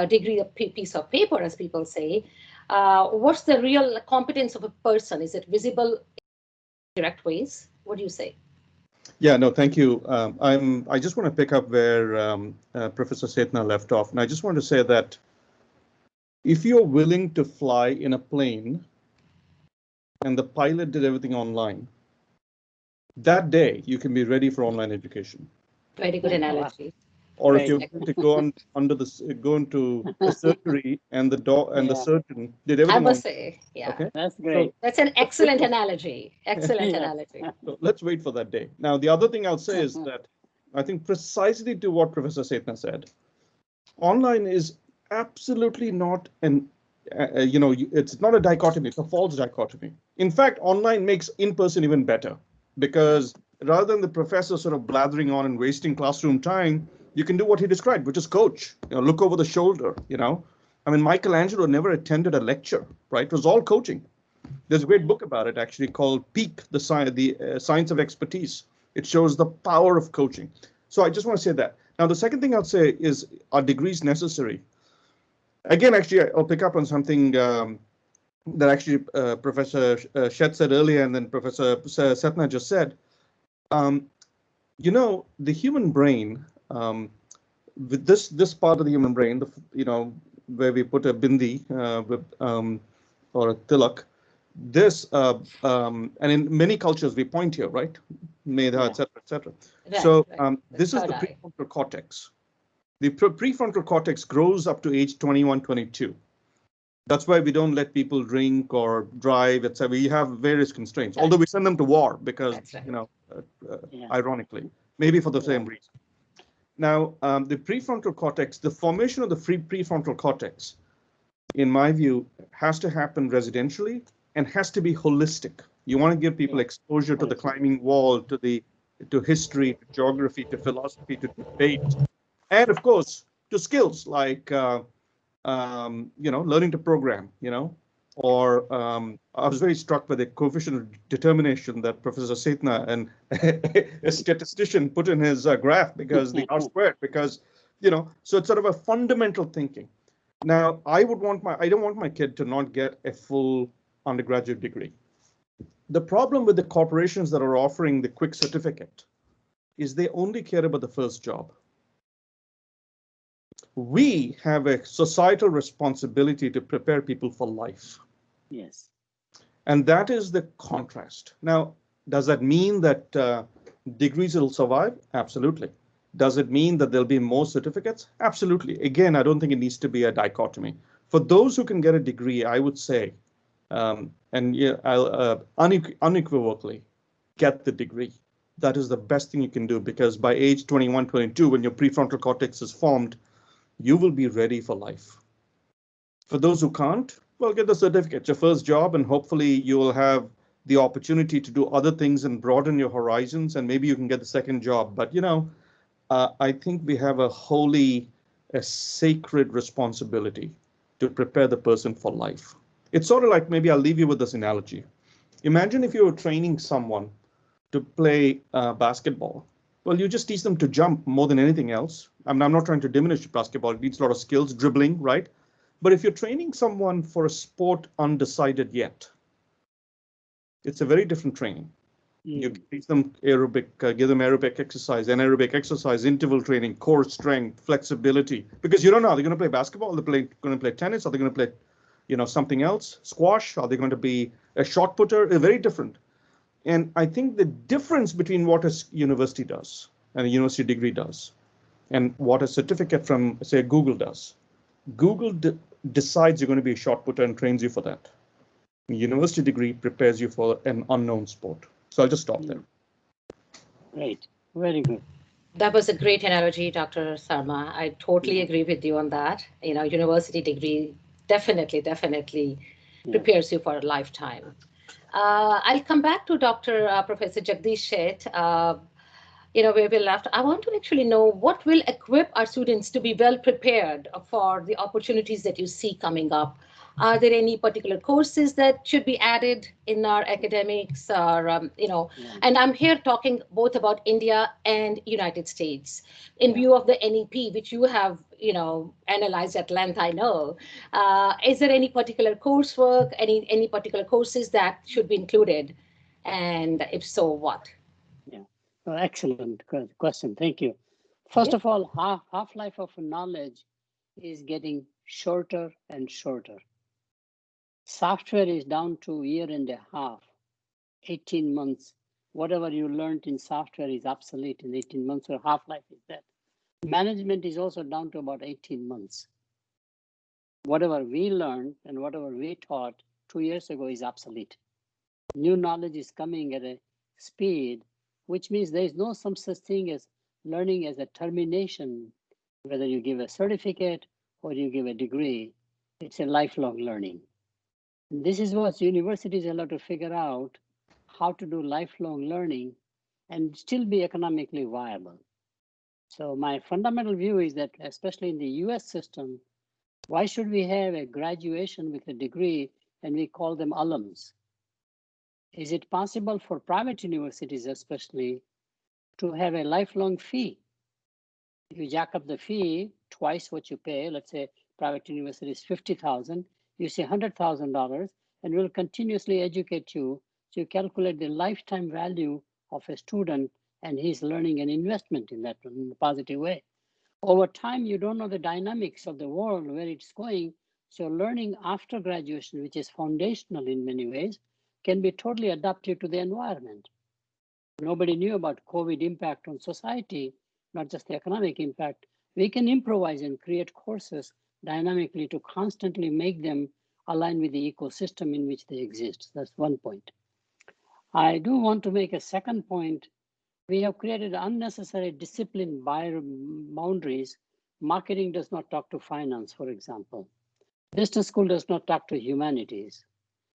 Speaker 4: degree, a piece of paper, as people say? What's the real competence of a person? Is it visible in direct ways? What do you say?
Speaker 6: Yeah, no, thank you. I just want to pick up where Professor Sethna left off. And I just want to say that if you're willing to fly in a plane and the pilot did everything online, that day you can be ready for online education.
Speaker 4: Very good analogy.
Speaker 6: Or if you're going to go into the surgery and the surgeon did everything.
Speaker 4: I must say, yeah.
Speaker 6: Okay?
Speaker 3: That's great.
Speaker 4: So that's an excellent analogy. Excellent analogy.
Speaker 6: So let's wait for that day. Now, the other thing I'll say is that I think precisely to what Professor Sethna said, online is absolutely not it's not a dichotomy. It's a false dichotomy. In fact, online makes in-person even better, because rather than the professor sort of blathering on and wasting classroom time, you can do what he described, which is coach, look over the shoulder, I mean, Michelangelo never attended a lecture, right? It was all coaching. There's a great book about it actually called Peak, the Science of Expertise. It shows the power of coaching. So I just want to say that. Now, the second thing I'll say is, are degrees necessary? Again, actually, I'll pick up on something that actually Professor Sheth said earlier, and then Professor Sethna just said. The human brain, with this part of the human brain, where we put a bindi or a tilak, and in many cultures we point here, right? Medha, etc., etc. So this is the prefrontal cortex. The prefrontal cortex grows up to age 21, 22. That's why we don't let people drink or drive, etc. We have various constraints, although we send them to war because, ironically, maybe for the same reason. Now, the prefrontal cortex, the formation of the prefrontal cortex, in my view, has to happen residentially and has to be holistic. You want to give people exposure to the climbing wall, to history, to geography, to philosophy, to debate, and of course, to skills like learning to program, or I was very struck by the coefficient of determination that Professor Sethna and a statistician put in his graph, because the R squared, because, so it's sort of a fundamental thinking. Now, I don't want my kid to not get a full undergraduate degree. The problem with the corporations that are offering the quick certificate is they only care about the first job. We have a societal responsibility to prepare people for life.
Speaker 3: Yes.
Speaker 6: And that is the contrast. Now, does that mean that degrees will survive? Absolutely. Does it mean that there'll be more certificates? Absolutely. Again, I don't think it needs to be a dichotomy. For those who can get a degree, I would say, unequivocally, get the degree. That is the best thing you can do, because by age 21, 22, when your prefrontal cortex is formed, you will be ready for life. For those who can't, well, get the certificate, your first job, and hopefully you will have the opportunity to do other things and broaden your horizons, and maybe you can get the second job. But, I think we have a sacred responsibility to prepare the person for life. It's sort of like, maybe I'll leave you with this analogy. Imagine if you were training someone to play basketball. Well, you just teach them to jump more than anything else. I mean, I'm not trying to diminish basketball. It needs a lot of skills, dribbling, right? But if you're training someone for a sport undecided yet, it's a very different training. You teach them aerobic, give them aerobic exercise, anaerobic exercise, interval training, core strength, flexibility, because you don't know, are they going to play basketball? Are they going to play tennis? Are they going to play, something else? Squash? Are they going to be a shot putter? They're very different. And I think the difference between what a university does and a university degree does and what a certificate from, say, Google does, Google decides you're going to be a shot putter and trains you for that. A university degree prepares you for an unknown sport. So I'll just stop there.
Speaker 3: Great. Very good.
Speaker 4: That was a great analogy, Dr. Sarma. I totally agree with you on that. University degree definitely prepares you for a lifetime. I'll come back to Professor Jagdish Sheth. where we left, I want to actually know what will equip our students to be well prepared for the opportunities that you see coming up. Are there any particular courses that should be added in our academics, or
Speaker 3: Yeah.
Speaker 4: and I'm here talking both about India and United States in view of the NEP, which you have, analyzed at length, I know. Is there any particular coursework, any particular courses that should be included? And if so, what?
Speaker 3: Yeah. Well, excellent question. Thank you. First of all, half-life of knowledge is getting shorter and shorter. Software is down to a year and a half, 18 months. Whatever you learned in software is obsolete in 18 months, or half-life is that. Management is also down to about 18 months. Whatever we learned and whatever we taught 2 years ago is obsolete. New knowledge is coming at a speed, which means there is no some such thing as learning as a termination, whether you give a certificate or you give a degree. It's a lifelong learning. And this is what universities are allowed to figure out, how to do lifelong learning and still be economically viable. So my fundamental view is that, especially in the US system, why should we have a graduation with a degree and we call them alums? Is it possible for private universities especially to have a lifelong fee? You jack up the fee twice what you pay. Let's say private university is $50,000, you say $100,000, and we'll continuously educate you. So you calculate the lifetime value of a student and his learning and investment in that in a positive way. Over time, you don't know the dynamics of the world, where it's going. So learning after graduation, which is foundational in many ways, can be totally adaptive to the environment. Nobody knew about COVID impact on society, not just the economic impact. We can improvise and create courses dynamically to constantly make them align with the ecosystem in which they exist. That's one point. I do want to make a second point. We have created unnecessary discipline boundaries. Marketing does not talk to finance, for example. Business school does not talk to humanities.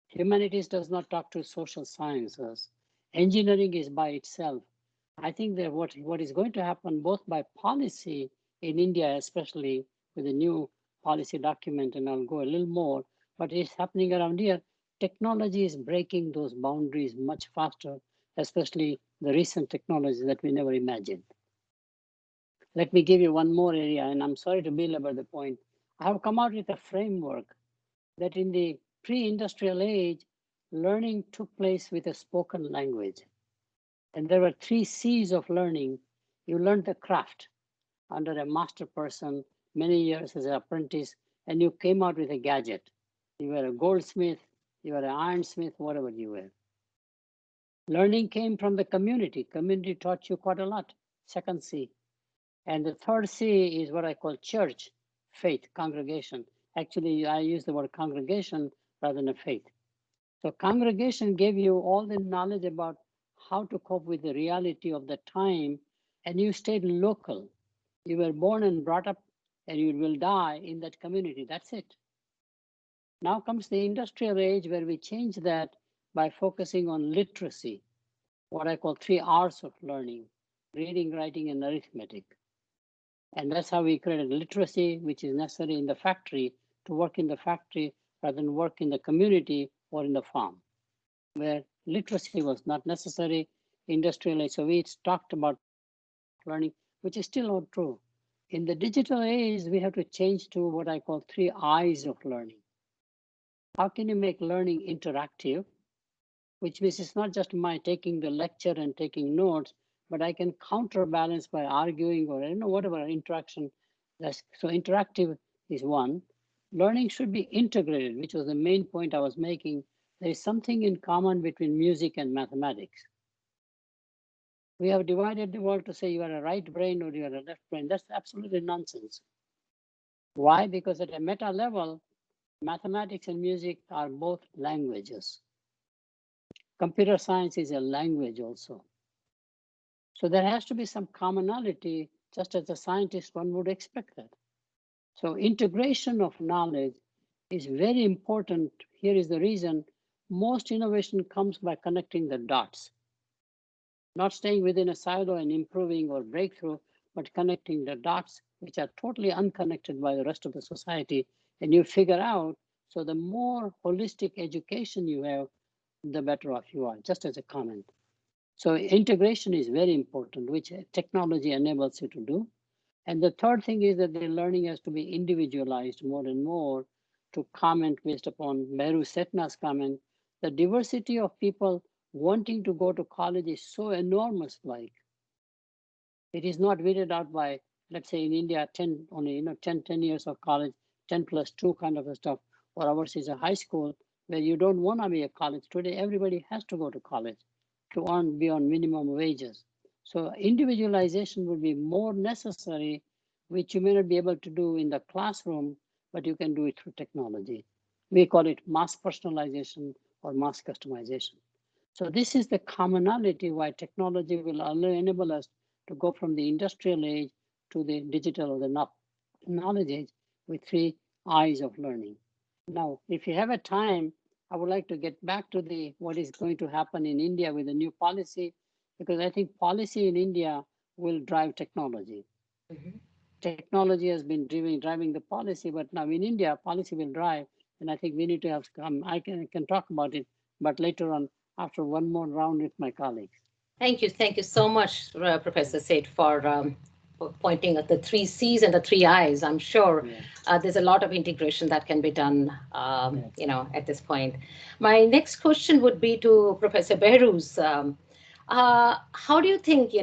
Speaker 3: Humanities does not talk to social sciences. Engineering is by itself. I think that what is going to happen both by policy in India, especially with the new policy document, and I'll go a little more, but it's happening around here. Technology is breaking those boundaries much faster, especially the recent technologies that we never imagined. Let me give you one more area, and I'm sorry to belabor the point. I have come out with a framework that in the pre-industrial age, learning took place with a spoken language. And there were 3 C's of learning. You learned the craft under a master person, many years as an apprentice, and you came out with a gadget. You were a goldsmith, you were an ironsmith, whatever you were. Learning came from the community. Community taught you quite a lot, second C. And the third C is what I call church, faith, congregation. Actually, I use the word congregation rather than a faith. So congregation gave you all the knowledge about how to cope with the reality of the time, and you stayed local. You were born and brought up, and you will die in that community. That's it. Now comes the industrial age, where we change that by focusing on literacy, what I call 3 R's of learning: reading, writing, and arithmetic. And that's how we created literacy, which is necessary in the factory, to work in the factory rather than work in the community or in the farm, where literacy was not necessary. Industrial age, so we talked about learning, which is still not true. In the digital age, we have to change to what I call 3 I's of learning. How can you make learning interactive? Which means it's not just my taking the lecture and taking notes, but I can counterbalance by arguing or whatever interaction. So interactive is one. Learning should be integrated, which was the main point I was making. There is something in common between music and mathematics. We have divided the world to say you are a right brain or you are a left brain. That's absolutely nonsense. Why? Because at a meta level, mathematics and music are both languages. Computer science is a language also. So there has to be some commonality, just as a scientist, one would expect that. So integration of knowledge is very important. Here is the reason: most innovation comes by connecting the dots. not staying within a silo and improving or breakthrough, but connecting the dots which are totally unconnected by the rest of the society. And you figure out, so the more holistic education you have, the better off you are, just as a comment. So integration is very important, which technology enables you to do. And the third thing is that the learning has to be individualized more and more. To comment based upon Beheruz Sethna's comment, the diversity of people wanting to go to college is so enormous. Like, it is not weeded out by, let's say in India, 10 only, 10 years of college, 10 plus 2 kind of a stuff, or ours is a high school where you don't want to be a college. Today, everybody has to go to college to earn beyond minimum wages. So individualization will be more necessary, which you may not be able to do in the classroom, but you can do it through technology. We call it mass personalization or mass customization. So this is the commonality why technology will enable us to go from the industrial age to the digital or the knowledge age with 3 eyes of learning. Now, if you have a time, I would like to get back to what is going to happen in India with the new policy, because I think policy in India will drive technology. Mm-hmm. Technology has been driving the policy, but now in India, policy will drive, and I think we need to have come. I can talk about it, but later on, after one more round with my colleagues.
Speaker 4: Thank you so much, Professor Seth, for pointing at the 3 C's and the 3 I's. I'm sure there's a lot of integration that can be done, at this point. My next question would be to Professor Beheruz. How do you think,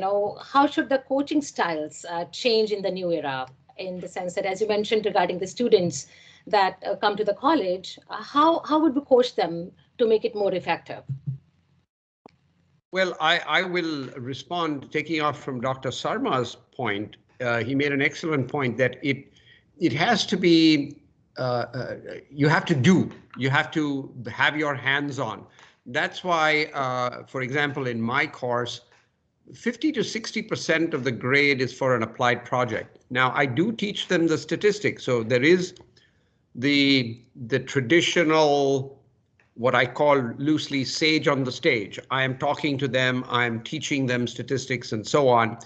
Speaker 4: how should the coaching styles change in the new era? In the sense that, as you mentioned regarding the students that come to the college, how would we coach them to make it more effective?
Speaker 5: Well, I will respond taking off from Dr. Sarma's point. He made an excellent point that it has to be, you have to have your hands on. That's why, for example, in my course, 50 to 60% of the grade is for an applied project. Now, I do teach them the statistics. So there is the traditional, what I call loosely sage on the stage. I am talking to them, I'm teaching them statistics and so on,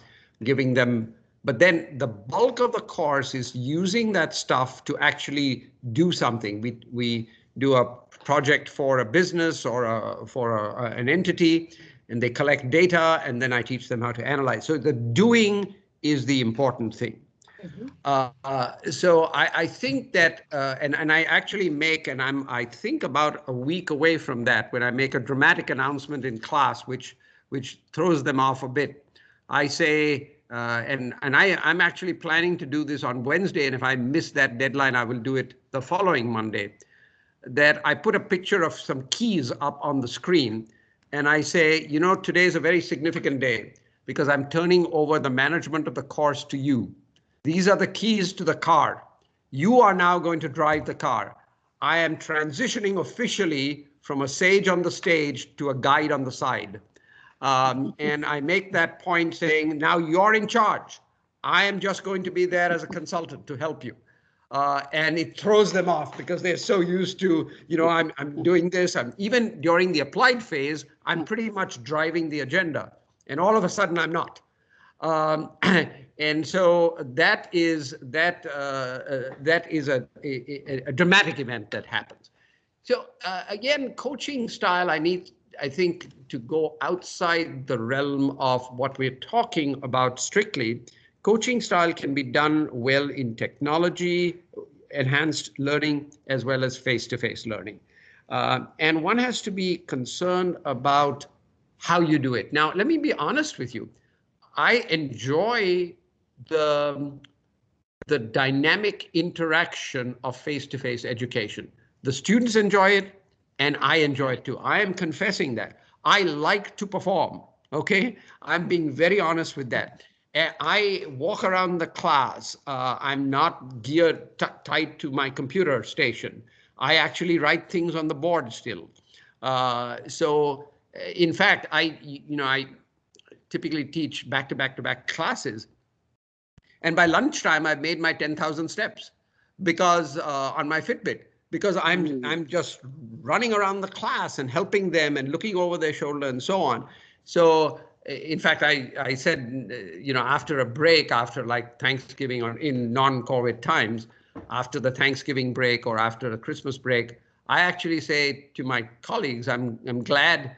Speaker 5: giving them, but then the bulk of the course is using that stuff to actually do something. We do a project for a business or for an entity, and they collect data, and then I teach them how to analyze. So the doing is the important thing. Mm-hmm. So I think that, and I actually make, and I think about a week away from that, when I make a dramatic announcement in class, which throws them off a bit. I say, and I'm actually planning to do this on Wednesday, and if I miss that deadline, I will do it the following Monday, that I put a picture of some keys up on the screen, and I say, today is a very significant day because I'm turning over the management of the course to you. These are the keys to the car. You are now going to drive the car. I am transitioning officially from a sage on the stage to a guide on the side. And I make that point saying, now you're in charge. I am just going to be there as a consultant to help you. And it throws them off because they're so used to, I'm doing this. Even during the applied phase, I'm pretty much driving the agenda. And all of a sudden, I'm not. And so that is a dramatic event that happens. So again, coaching style, I think to go outside the realm of what we're talking about strictly. Coaching style can be done well in technology, enhanced learning, as well as face-to-face learning. And one has to be concerned about how you do it. Now, let me be honest with you. I enjoy the dynamic interaction of face-to-face education. The students enjoy it, and I enjoy it too. I am confessing that. I like to perform, okay? I'm being very honest with that. I walk around the class. I'm not geared tied to my computer station. I actually write things on the board still. So in fact, I typically teach back-to-back classes. And by lunchtime, I've made my 10,000 steps because on my Fitbit, because I'm just running around the class and helping them and looking over their shoulder and so on. So in fact, I said, after a break, after like Thanksgiving or in non-COVID times, after the Thanksgiving break or after the Christmas break, I actually say to my colleagues, I'm glad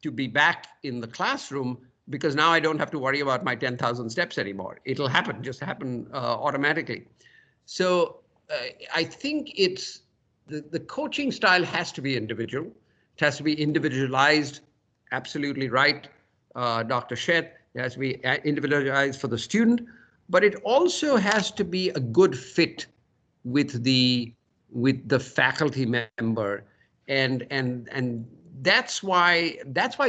Speaker 5: to be back in the classroom because now I don't have to worry about my 10,000 steps anymore. It'll happen, just happen automatically. So I think it's the coaching style has to be individual. It has to be individualized. Absolutely right, Dr. Sheth. It has to be individualized for the student, but it also has to be a good fit with the faculty member, and that's why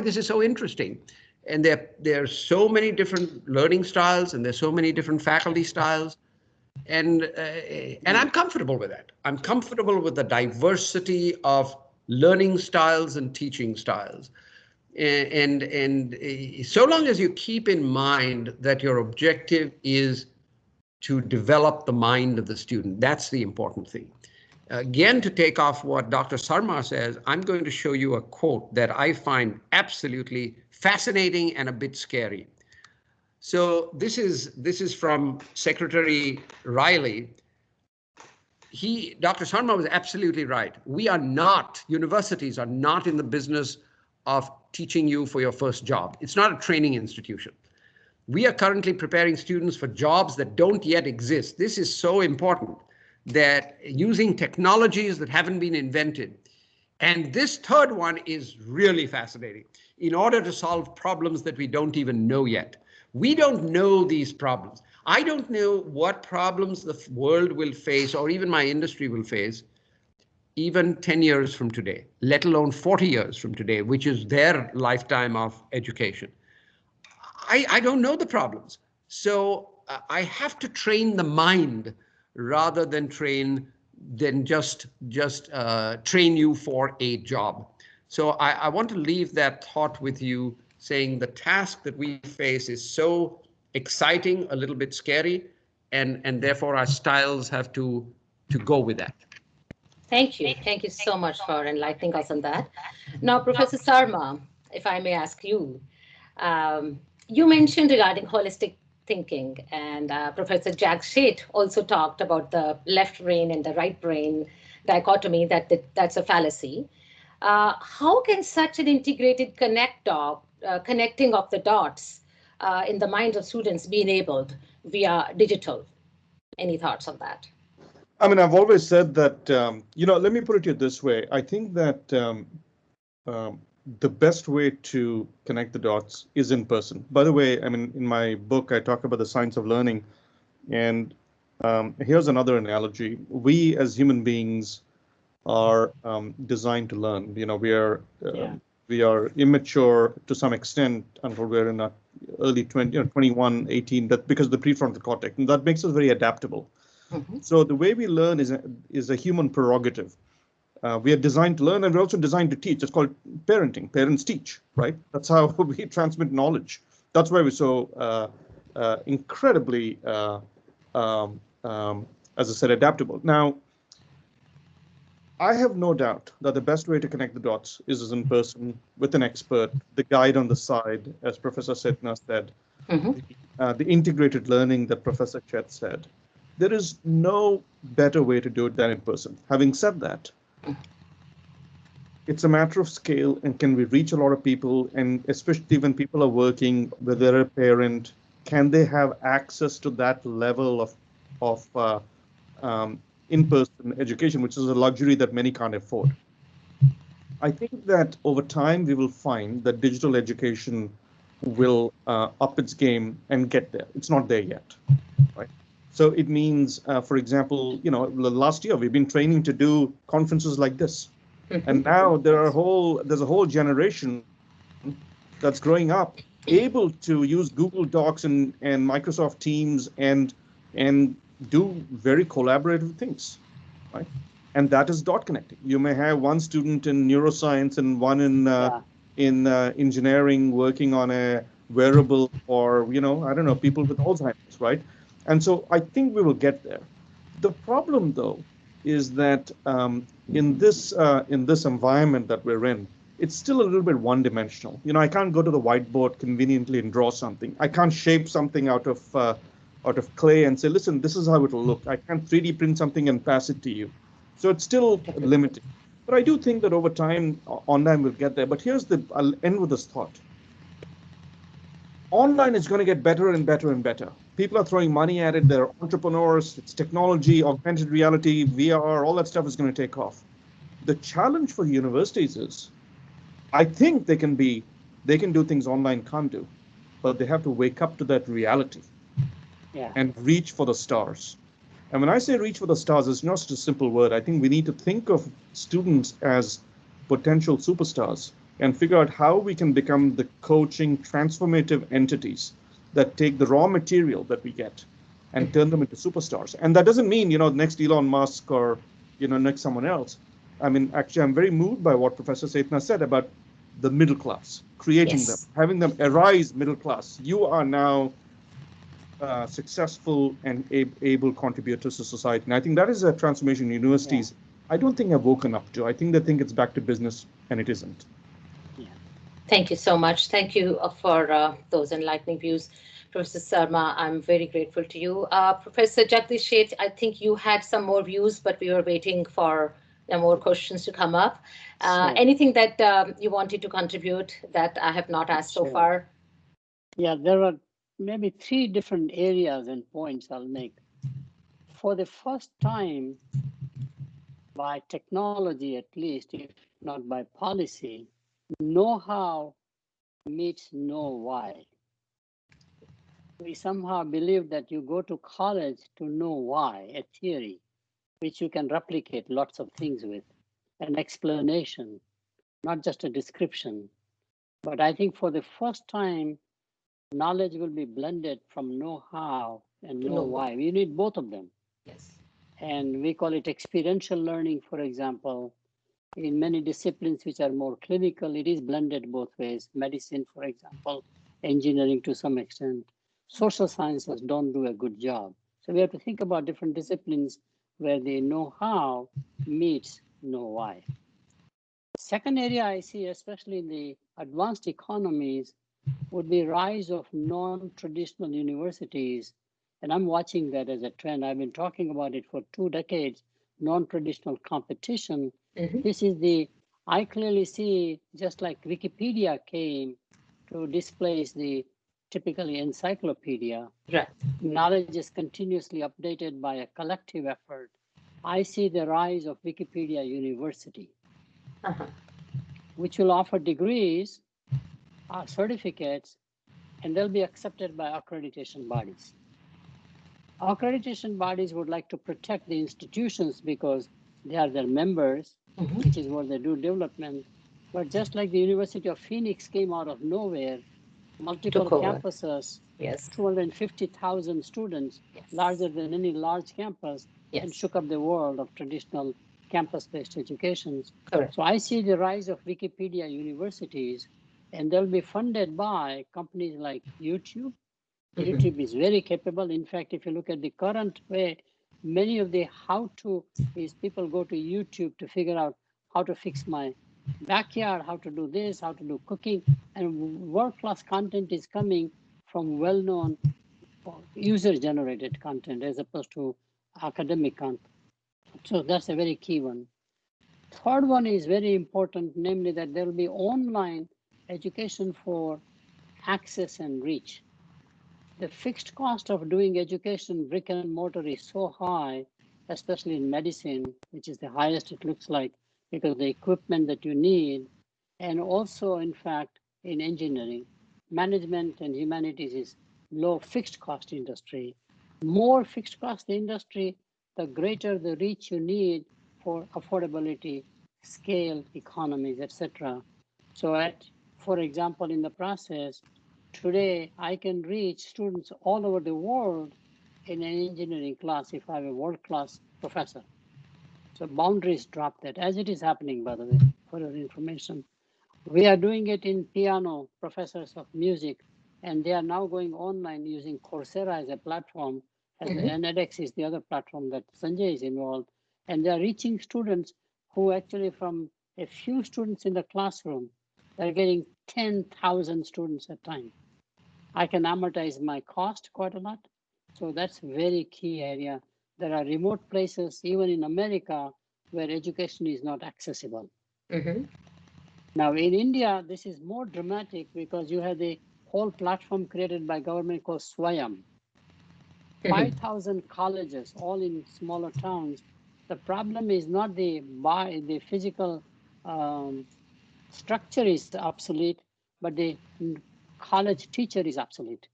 Speaker 5: this is so interesting. And there are so many different learning styles, and there's so many different faculty styles, and I'm comfortable with that. I'm comfortable with the diversity of learning styles and teaching styles. And so long as you keep in mind that your objective is to develop the mind of the student, that's the important thing. Again, to take off what Dr. Sarma says, I'm going to show you a quote that I find absolutely fascinating and a bit scary. So this is from Secretary Riley. Dr. Sarma was absolutely right. Universities are not in the business of teaching you for your first job. It's not a training institution. We are currently preparing students for jobs that don't yet exist. This is so important, that using technologies that haven't been invented. And this third one is really fascinating. In order to solve problems that we don't even know yet. We don't know these problems. I don't know what problems the world will face, or even my industry will face, even 10 years from today, let alone 40 years from today, which is their lifetime of education. I don't know the problems. So I have to train the mind rather than just train you for a job. So I want to leave that thought with you, saying the task that we face is so exciting, a little bit scary, and therefore our styles have to go with that.
Speaker 4: Thank you. Thank you so much for enlightening us on that. Now, Professor Sarma, if I may ask you, you mentioned regarding holistic thinking, and Professor Jag Sheth also talked about the left brain and the right brain dichotomy, that's a fallacy. How can such an integrated connecting of the dots in the minds of students be enabled via digital? Any thoughts on that?
Speaker 6: I mean, I've always said that, let me put it to you this way. I think that the best way to connect the dots is in person. By the way, I mean, in my book, I talk about the science of learning. And here's another analogy. We as human beings are designed to learn. We are immature to some extent until we're in our early 21, 18, because of the prefrontal cortex. And that makes us very adaptable. Mm-hmm. So the way we learn is a human prerogative. We are designed to learn, and we're also designed to teach. It's called parenting. Parents teach, right? That's how we transmit knowledge. That's why we're so incredibly, as I said, adaptable. Now, I have no doubt that the best way to connect the dots is in person with an expert, the guide on the side, as Professor Sethna said, mm-hmm. The integrated learning that Professor Sheth said. There is no better way to do it than in person. Having said that, it's a matter of scale, and can we reach a lot of people? And especially when people are working, whether they're a parent, can they have access to that level of in-person education, which is a luxury that many can't afford? I think that over time we will find that digital education will up its game and get there. It's not there yet, right? So it means, for example, last year we've been training to do conferences like this, and now there's a whole generation that's growing up able to use Google Docs and Microsoft Teams and do very collaborative things, right? And that is dot connecting. You may have one student in neuroscience and one in engineering working on a wearable, or people with Alzheimer's, right? And so I think we will get there. The problem, though, is that in this environment that we're in, it's still a little bit one-dimensional. You know, I can't go to the whiteboard conveniently and draw something. I can't shape something out of clay and say, listen, this is how it'll look. I can't 3D print something and pass it to you. So it's still limited. But I do think that over time, online will get there. But I'll end with this thought. Online is going to get better and better and better. People are throwing money at it. They're entrepreneurs. It's technology, augmented reality, VR, all that stuff is going to take off. The challenge for universities is, I think they can do things online can't do, but they have to wake up to that reality and reach for the stars. And when I say reach for the stars, it's not just a simple word. I think we need to think of students as potential superstars and figure out how we can become the coaching transformative entities that take the raw material that we get and turn them into superstars. And that doesn't mean, next Elon Musk or, next someone else. I mean, actually, I'm very moved by what Professor Sethna said about the middle class, creating them, having them arise middle class. You are now successful and able contributors to society. And I think that is a transformation universities, I don't think have woken up to. I think they think it's back to business, and it isn't.
Speaker 4: Thank you so much. Thank you for those enlightening views. Professor Sarma, I'm very grateful to you. Professor Jag Sheth, I think you had some more views, but we were waiting for more questions to come up. Anything that you wanted to contribute that I have not asked so far?
Speaker 3: Yeah, there are maybe 3 different areas and points I'll make. For the first time, by technology at least, if not by policy, know-how meets know-why. We somehow believe that you go to college to know why, a theory, which you can replicate lots of things with, an explanation, not just a description. But I think for the first time, knowledge will be blended from know-how and know-why. We need both of them.
Speaker 4: Yes.
Speaker 3: And we call it experiential learning, for example. In many disciplines which are more clinical, it is blended both ways. Medicine, for example, engineering to some extent. Social sciences don't do a good job. So we have to think about different disciplines where the know-how meets know-why. Second area I see, especially in the advanced economies, would be rise of non-traditional universities. And I'm watching that as a trend. I've been talking about it for 2 decades, non-traditional competition. This is I clearly see, just like Wikipedia came to displace the typically encyclopedia, knowledge is continuously updated by a collective effort. I see the rise of Wikipedia University, which will offer degrees, certificates, and they'll be accepted by accreditation bodies. Accreditation bodies would like to protect the institutions because they are their members, which is where they do development. But just like the University of Phoenix came out of nowhere, multiple campuses, 250,000 students, larger than any large campus, and shook up the world of traditional campus-based education. So I see the rise of Wikipedia universities, and they'll be funded by companies like YouTube. YouTube is very capable. In fact, if you look at the current way, many of the how-to is people go to YouTube to figure out how to fix my backyard, how to do this, how to do cooking, and world-class content is coming from well-known user-generated content as opposed to academic content. So that's a very key one. Third one is very important, namely that there will be online education for access and reach. The fixed cost of doing education brick and mortar is so high, especially in medicine, which is the highest it looks like, because the equipment that you need, and also, in fact, in engineering, management and humanities is low fixed cost industry. More fixed cost industry, the greater the reach you need for affordability, scale, economies, etc. So for example, in the process, today, I can reach students all over the world in an engineering class if I have a world-class professor. So boundaries drop that, as it is happening, by the way, for your information. We are doing it in piano, professors of music, and they are now going online using Coursera as a platform, and edX is the other platform that Sanjay is involved. And they are reaching students who actually from a few students in the classroom, they're getting 10,000 students at a time. I can amortize my cost quite a lot. So that's very key area. There are remote places, even in America, where education is not accessible.
Speaker 4: Mm-hmm.
Speaker 3: Now in India, this is more dramatic because you have the whole platform created by government called Swayam. 5,000 colleges, all in smaller towns. The problem is not the physical structure is obsolete, but the college teacher is obsolete.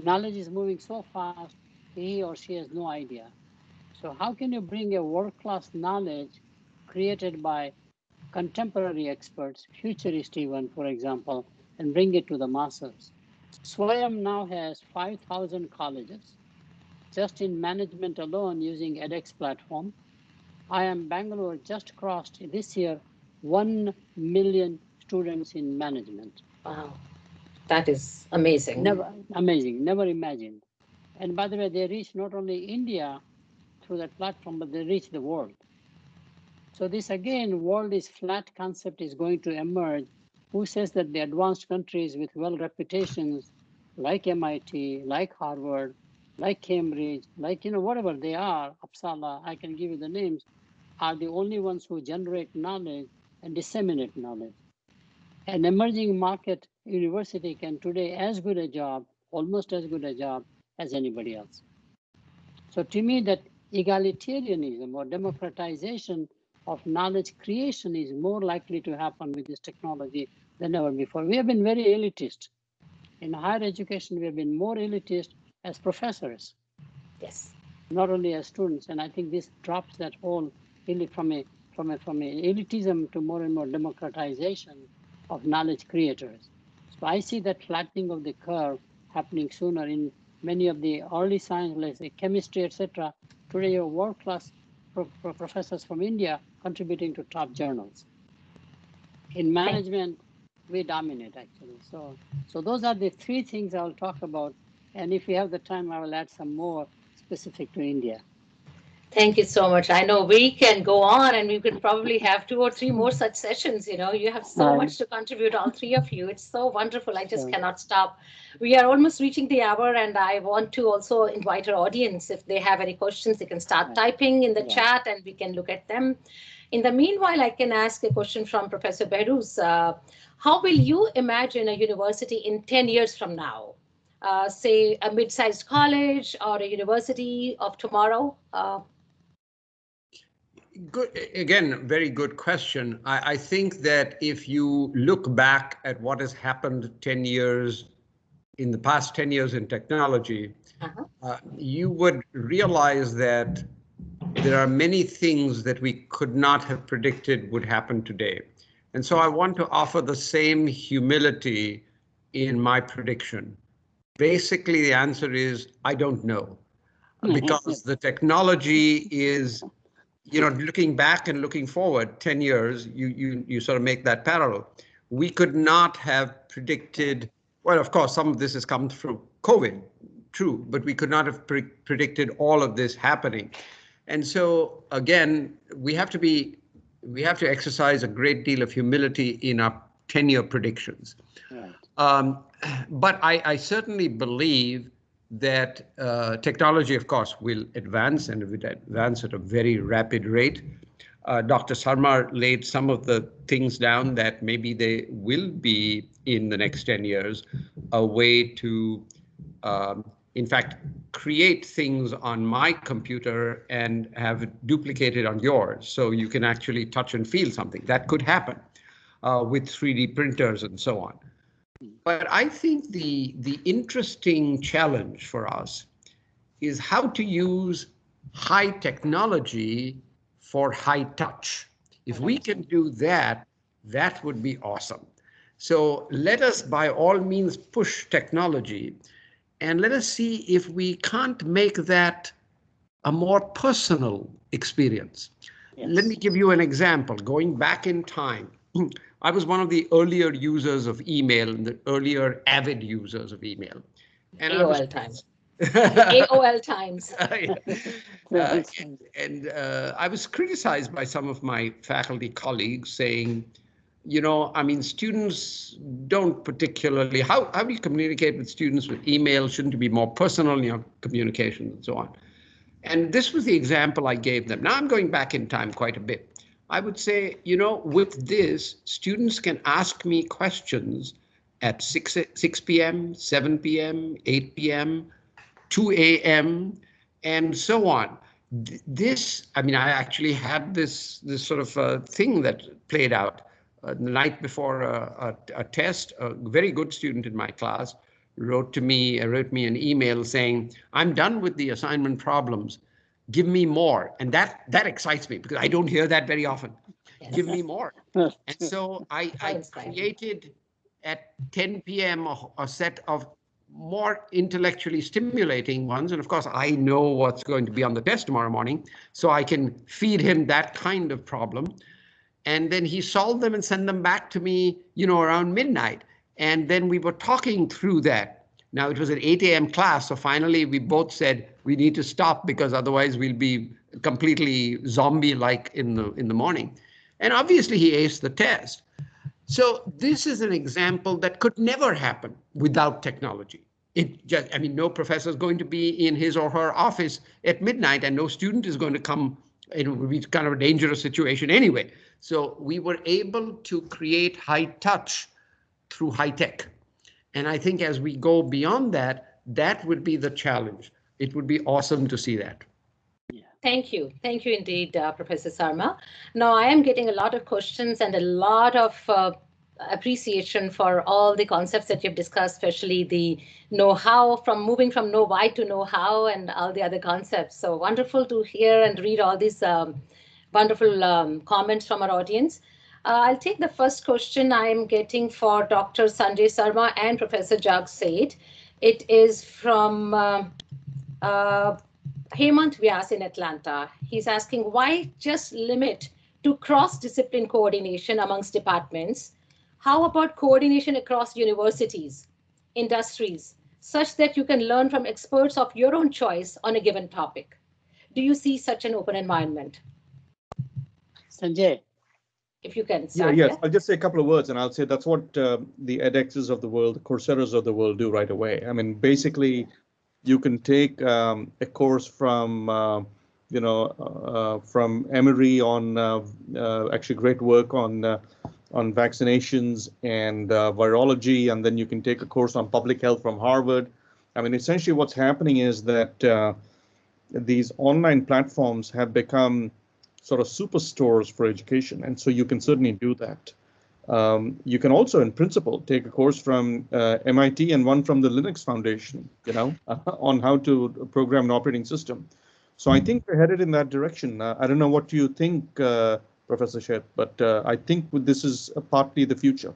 Speaker 3: Knowledge is moving so fast, he or she has no idea. So how can you bring a world-class knowledge created by contemporary experts, futurist even, for example, and bring it to the masses? Swayam now has 5,000 colleges, just in management alone using edX platform. IIM Bangalore just crossed this year 1 million students in management.
Speaker 4: Wow, that is amazing.
Speaker 3: Never imagined. And by the way, they reach not only India through that platform, but they reach the world. So this again, world is flat concept is going to emerge. Who says that the advanced countries with well reputations like MIT, like Harvard, like Cambridge, like, whatever they are, Uppsala, I can give you the names, are the only ones who generate knowledge and disseminate knowledge. An emerging market university can today as good a job, almost as good a job as anybody else. So to me, that egalitarianism or democratization of knowledge creation is more likely to happen with this technology than ever before. We have been very elitist. In higher education, we have been more elitist as professors.
Speaker 4: Yes.
Speaker 3: Not only as students. And I think this drops that whole from a elitism to more and more democratization of knowledge creators. So I see that flattening of the curve happening sooner in many of the early science, like say chemistry, etc. Today, you have world-class professors from India contributing to top journals. In management, we dominate actually. So those are the three things I'll talk about. And if we have the time, I will add some more specific to India.
Speaker 4: Thank you so much. I know we can go on and we could probably have 2 or 3 more such sessions. You have so much to contribute, all three of you. It's so wonderful. I just cannot stop. We are almost reaching the hour, and I want to also invite our audience. If they have any questions, they can start typing in the chat and we can look at them. In the meanwhile, I can ask a question from Professor Beheruz. How will you imagine a university in 10 years from now? Say a mid-sized college or a university of tomorrow?
Speaker 5: Good. Again, very good question. I think that if you look back at what has happened 10 years, in the past 10 years in technology, you would realize that there are many things that we could not have predicted would happen today. And so I want to offer the same humility in my prediction. Basically, the answer is, I don't know, because the technology is, looking back and looking forward 10 years, you sort of make that parallel. We could not have predicted, well, of course, some of this has come through COVID, true, but we could not have predicted all of this happening. And so, again, we have to exercise a great deal of humility in our 10-year predictions. Right. But I certainly believe that technology, of course, will advance, and it will advance at a very rapid rate. Dr. Sarma laid some of the things down that maybe they will be in the next 10 years, a way to, in fact, create things on my computer and have it duplicated on yours, so you can actually touch and feel something. That could happen with 3D printers and so on. But I think the interesting challenge for us is how to use high technology for high touch. If we can do that, that would be awesome. So let us, by all means, push technology, and let us see if we can't make that a more personal experience. Yes. Let me give you an example. Going back in time, I was one of the earlier users of email and the earlier avid users of email. And
Speaker 4: AOL times.
Speaker 5: I was criticized by some of my faculty colleagues saying, I mean, students don't particularly, how do you communicate with students with email? Shouldn't it be more personal in your communication and so on? And this was the example I gave them. Now I'm going back in time quite a bit. I would say, with this, students can ask me questions at 6 p.m., 7 p.m., 8 p.m., 2 a.m., and so on. This, I mean, I actually had this sort of thing that played out the night before a test. A very good student in my class wrote me an email saying, "I'm done with the assignment problems. Give me more." And that excites me because I don't hear that very often. Yes. Give me more. And so I created at 10 p.m. a set of more intellectually stimulating ones. And of course, I know what's going to be on the test tomorrow morning, so I can feed him that kind of problem. And then he solved them and sent them back to me, around midnight. And then we were talking through that. Now it was an 8 a.m. class. So finally we both said we need to stop because otherwise we'll be completely zombie-like in the morning. And obviously he aced the test. So this is an example that could never happen without technology. No professor is going to be in his or her office at midnight, and no student is going to come. It would be kind of a dangerous situation anyway. So we were able to create high touch through high tech. And I think as we go beyond that, that would be the challenge. It would be awesome to see that.
Speaker 4: Thank you. Thank you indeed, Professor Sarma. Now, I am getting a lot of questions and a lot of appreciation for all the concepts that you've discussed, especially the know-how, from moving from know-why to know-how and all the other concepts. So wonderful to hear and read all these wonderful comments from our audience. I'll take the first question I'm getting for Dr. Sanjay Sarma and Professor Jag Sheth. It is from Hemant Vyas in Atlanta. He's asking, why just limit to cross-discipline coordination amongst departments? How about coordination across universities, industries, such that you can learn from experts of your own choice on a given topic? Do you see such an open environment?
Speaker 3: Sanjay.
Speaker 4: If you can start.
Speaker 6: Yes, I'll just say a couple of words and I'll say that's what the edXs of the world, the Coursera's of the world do right away. I mean, basically, you can take a course from, from Emory on actually great work on vaccinations and virology, and then you can take a course on public health from Harvard. I mean, essentially what's happening is that these online platforms have become sort of superstores for education, and so you can certainly do that. You can also, in principle, take a course from MIT and one from the Linux Foundation, on how to program an operating system. So I think we're headed in that direction. I don't know what you think, Professor Sheth, but I think this is partly the future.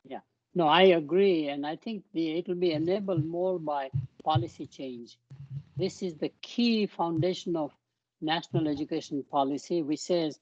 Speaker 3: Yeah, no, I agree. And I think it will be enabled more by policy change. This is the key foundation of national education policy, which says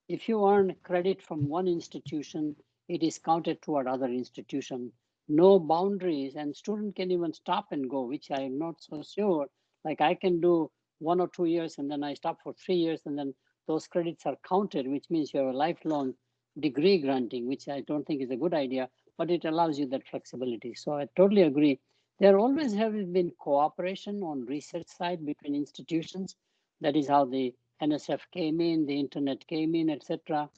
Speaker 3: if you earn credit from one institution, it is counted toward other institution. No boundaries, and student can even stop and go, which I am not so sure. Like I can do 1 or 2 years and then I stop for 3 years and then those credits are counted, which means you have a lifelong degree granting, which I don't think is a good idea, but it allows you that flexibility. So I totally agree. There always have been cooperation on research side between institutions. That is how the NSF came in, the internet came in, etc.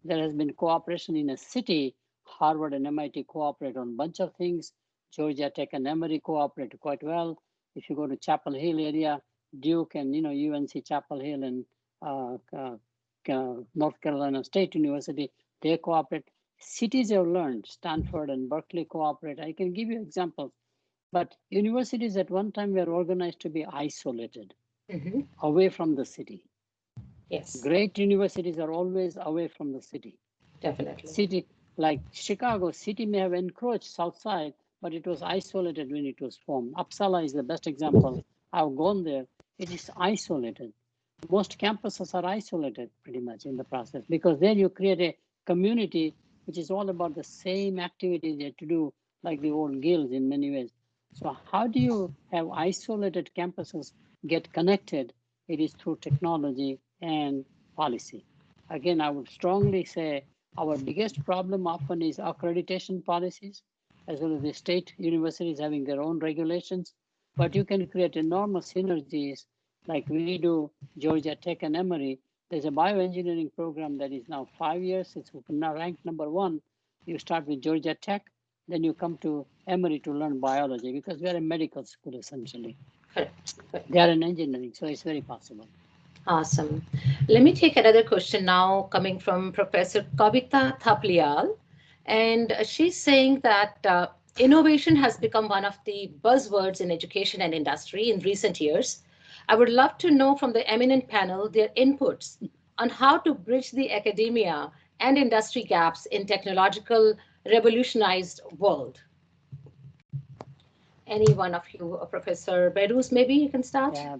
Speaker 3: There has been cooperation in a city. Harvard and MIT cooperate on a bunch of things. Georgia Tech and Emory cooperate quite well. If you go to Chapel Hill area, Duke and UNC Chapel Hill and North Carolina State University, they cooperate. Cities have learned. Stanford and Berkeley cooperate. I can give you examples. But universities at one time were organized to be isolated, away from the city.
Speaker 4: Yes.
Speaker 3: Great universities are always away from the city.
Speaker 4: Definitely.
Speaker 3: City, like Chicago, city may have encroached south side, but it was isolated when it was formed. Uppsala is the best example. I've gone there. It is isolated. Most campuses are isolated pretty much in the process because then you create a community which is all about the same activities you have to do, like the old guilds in many ways. So how do you have isolated campuses get connected? It is through technology and policy. Again, I would strongly say our biggest problem often is accreditation policies, as well as the state universities having their own regulations. But you can create enormous synergies like we do Georgia Tech and Emory. There's a bioengineering program that is now 5 years. It's now ranked #1. You start with Georgia Tech, then you come to Emory to learn biology because we are a medical school essentially.
Speaker 4: Correct.
Speaker 3: They are in engineering, so it's very possible.
Speaker 4: Awesome. Let me take another question now coming from Professor Kavita Thaplial. And she's saying that innovation has become one of the buzzwords in education and industry in recent years. I would love to know from the eminent panel their inputs on how to bridge the academia and industry gaps in technological revolutionized world. Any one of you, Professor Beheruz, maybe you can start?
Speaker 3: Yeah.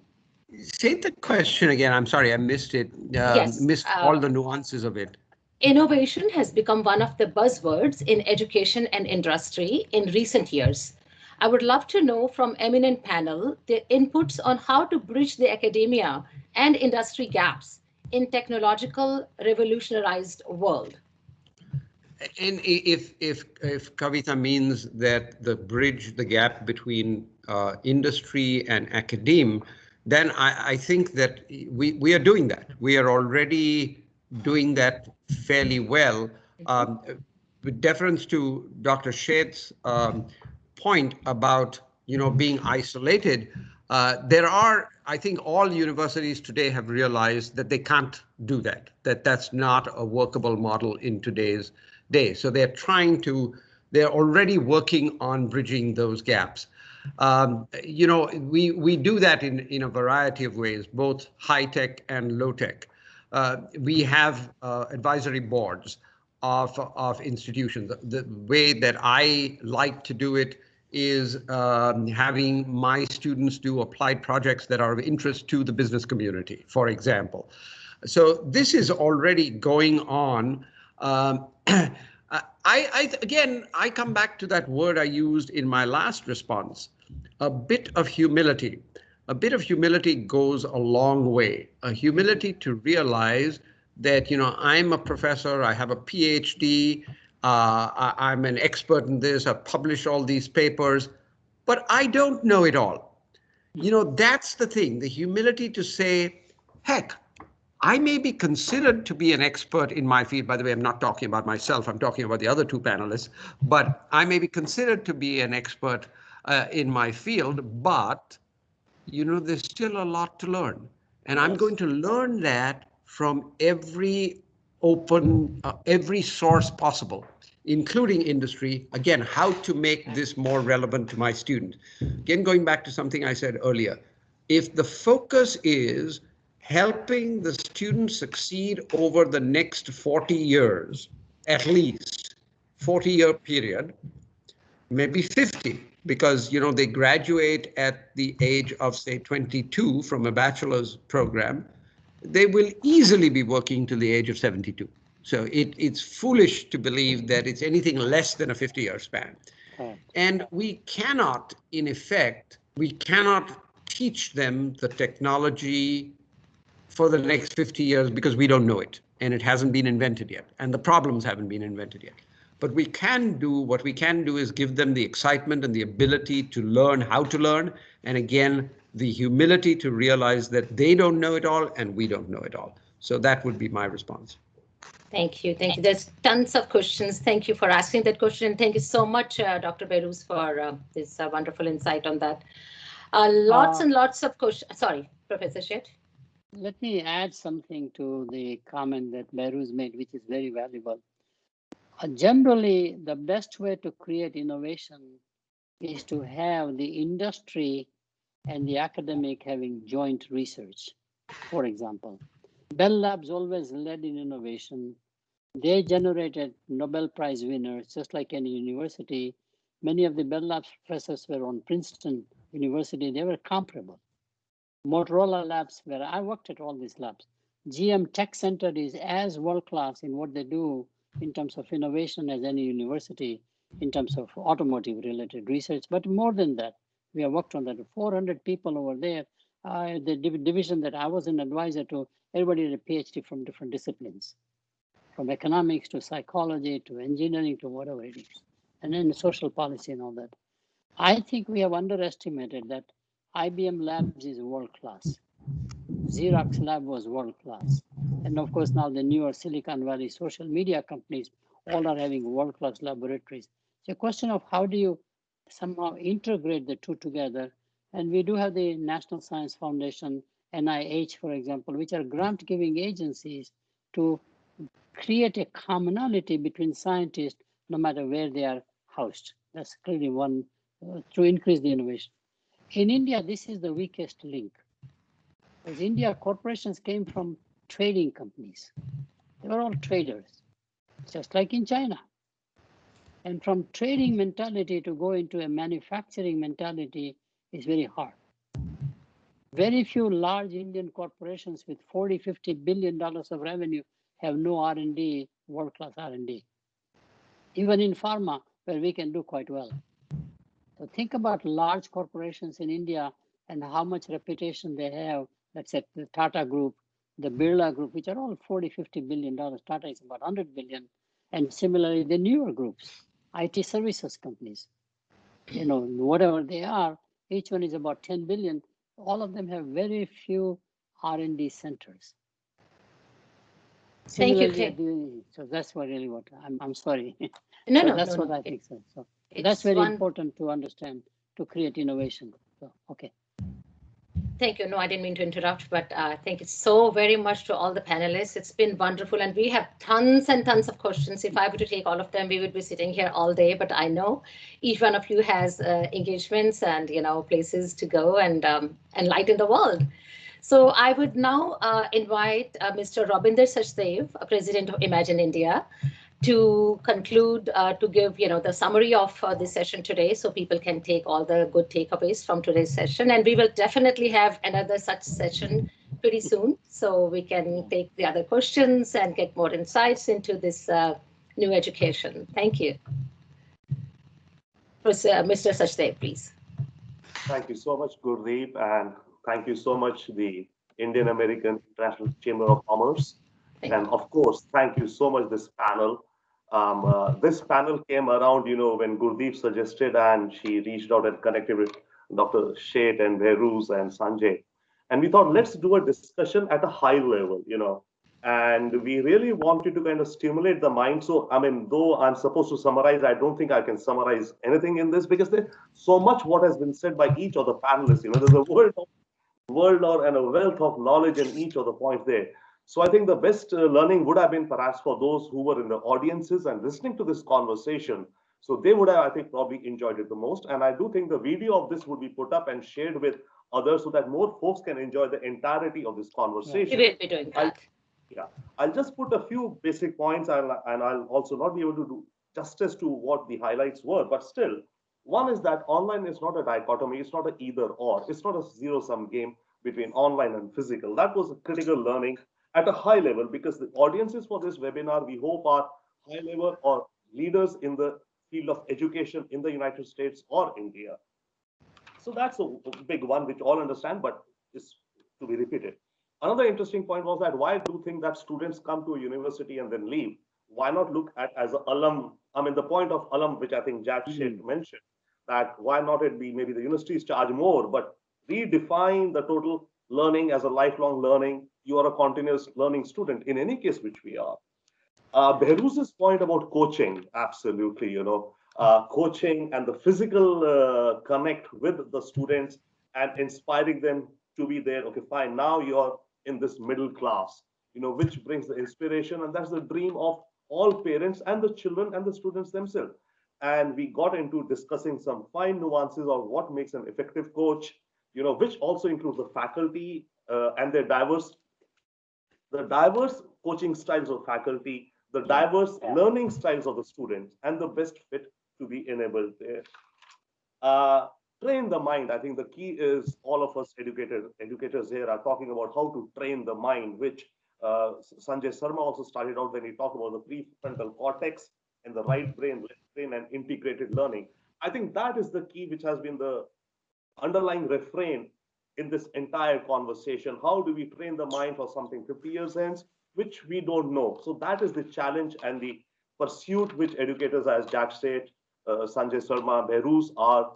Speaker 5: Say the question again. I'm sorry, I missed it.
Speaker 4: Yes,
Speaker 5: Missed all the nuances of it.
Speaker 4: Innovation has become one of the buzzwords in education and industry in recent years. I would love to know from eminent panel their inputs on how to bridge the academia and industry gaps in technological revolutionized world.
Speaker 5: And if Kavita means that the bridge the gap between industry and academe, then I think that we are doing that. We are already doing that fairly well. With deference to Dr. Sheth's point about being isolated, there are, I think all universities today have realized that they can't do that, that's not a workable model in today's day. So they're already working on bridging those gaps. We do that in a variety of ways, both high tech and low tech. We have advisory boards of institutions. The way that I like to do it is having my students do applied projects that are of interest to the business community, for example. So this is already going on. I come back to that word I used in my last response, a bit of humility. A bit of humility goes a long way. A humility to realize that, I'm a professor, I have a PhD, I'm an expert in this, I've published all these papers, but I don't know it all. That's the thing, the humility to say, heck, I may be considered to be an expert in my field. By the way, I'm not talking about myself. I'm talking about the other two panelists. But I may be considered to be an expert in my field. But, there's still a lot to learn. And I'm going to learn that from every every source possible, including industry. Again, how to make this more relevant to my student. Again, going back to something I said earlier, if the focus is helping the student succeed over the next 40 years, at least 40-year period, maybe 50, because they graduate at the age of, say, 22 from a bachelor's program, they will easily be working till the age of 72. So it's foolish to believe that it's anything less than a 50-year span. And we cannot, in effect, teach them the technology for the next 50 years because we don't know it and it hasn't been invented yet and the problems haven't been invented yet. But what we can do is give them the excitement and the ability to learn how to learn. And again, the humility to realize that they don't know it all and we don't know it all. So that would be my response.
Speaker 4: Thank you. Thank you. There's tons of questions. Thank you for asking that question. Thank you so much, Dr. Beheruz, for this wonderful insight on that. Lots and lots of questions. Sorry, Professor Sheth.
Speaker 3: Let me add something to the comment that Beheruz made, which is very valuable. Generally, the best way to create innovation is to have the industry and the academic having joint research. For example, Bell Labs always led in innovation. They generated Nobel Prize winners, just like any university. Many of the Bell Labs professors were on Princeton University. They were comparable. Motorola Labs, where I worked at all these labs. GM Tech Center is as world-class in what they do in terms of innovation as any university in terms of automotive-related research. But more than that, We have worked on that. 400 people over there. The division that I was an advisor to, everybody had a PhD from different disciplines, from economics to psychology to engineering to whatever it is, and then social policy and all that. I think we have underestimated that IBM Labs is world class. Xerox Lab was world class. And of course, now the newer Silicon Valley social media companies all are having world class laboratories. It's a question of how do you somehow integrate the two together. And we do have the National Science Foundation, NIH, for example, which are grant giving agencies to create a commonality between scientists, no matter where they are housed. That's clearly one to increase the innovation. In India, this is the weakest link. Because India corporations came from trading companies. They were all traders, just like in China. And from trading mentality to go into a manufacturing mentality is very hard. Very few large Indian corporations with $40–50 billion of revenue have no R&D, world-class R&D. Even in pharma, where we can do quite well. So think about large corporations in India and how much reputation they have. Let's say the Tata Group, the Birla Group, which are all $40–50 billion. Tata is about 100 billion. And similarly, the newer groups, IT services companies, whatever they are, each one is about 10 billion. All of them have very few R&D centers.
Speaker 4: Thank you.
Speaker 3: So that's what really what I'm sorry.
Speaker 4: No,
Speaker 3: so
Speaker 4: no,
Speaker 3: that's
Speaker 4: no,
Speaker 3: what
Speaker 4: no.
Speaker 3: I think. So that's very important to understand to create innovation. So, okay.
Speaker 4: Thank you. No, I didn't mean to interrupt, but thank you so very much to all the panelists. It's been wonderful, and we have tons and tons of questions. If I were to take all of them, we would be sitting here all day. But I know each one of you has engagements and places to go and enlighten the world. So I would now invite Mr. Rabinder Sachdev, President of Imagine India, to conclude, to give the summary of this session today, so people can take all the good takeaways from today's session. And we will definitely have another such session pretty soon, so we can take the other questions and get more insights into this new education. Thank you. Mr. Sachdev, please.
Speaker 7: Thank you so much, Gurdeep, and thank you so much, the Indian American International Chamber of Commerce. And of course, thank you so much, this panel. This panel came around, when Gurdeep suggested, and she reached out and connected with Dr. Sheth and Beheruz and Sanjay. And we thought, let's do a discussion at a high level, and we really wanted to kind of stimulate the mind. So, though I'm supposed to summarize, I don't think I can summarize anything in this, because there's so much what has been said by each of the panelists. There's a world and a wealth of knowledge in each of the points there. So I think the best learning would have been perhaps for those who were in the audiences and listening to this conversation. So they would have, I think, probably enjoyed it the most. And I do think the video of this would be put up and shared with others so that more folks can enjoy the entirety of this conversation.
Speaker 4: We will be doing that.
Speaker 7: I'll just put a few basic points, and I'll also not be able to do justice to what the highlights were, but still, one is that online is not a dichotomy. It's not an either or. It's not a zero-sum game between online and physical. That was a critical learning at a high level, because the audiences for this webinar, we hope, are high level or leaders in the field of education in the United States or India. So that's a big one, which all understand, but is to be repeated. Another interesting point was that why do you think that students come to a university and then leave? Why not look at as an alum? The point of alum, which I think Jag Sheth mentioned, that why not it be maybe the universities charge more, but redefine the total learning as a lifelong learning. You are a continuous learning student in any case, which we are. Beheruz's point about coaching, absolutely, coaching and the physical connect with the students and inspiring them to be there. Okay, fine, now you're in this middle class, which brings the inspiration, and that's the dream of all parents and the children and the students themselves. And we got into discussing some fine nuances of what makes an effective coach, which also includes the faculty and their diverse coaching styles of faculty, the diverse learning styles of the students, and the best fit to be enabled there. Train the mind. I think the key is all of us educators here are talking about how to train the mind, which Sanjay Sarma also started out when he talked about the prefrontal cortex and the right brain, left brain, and integrated learning. I think that is the key, which has been the underlying refrain in this entire conversation. How do we train the mind for something 50 years hence, which we don't know? So that is the challenge and the pursuit which educators as Jag Sheth, Sanjay Sarma, Beheruz are,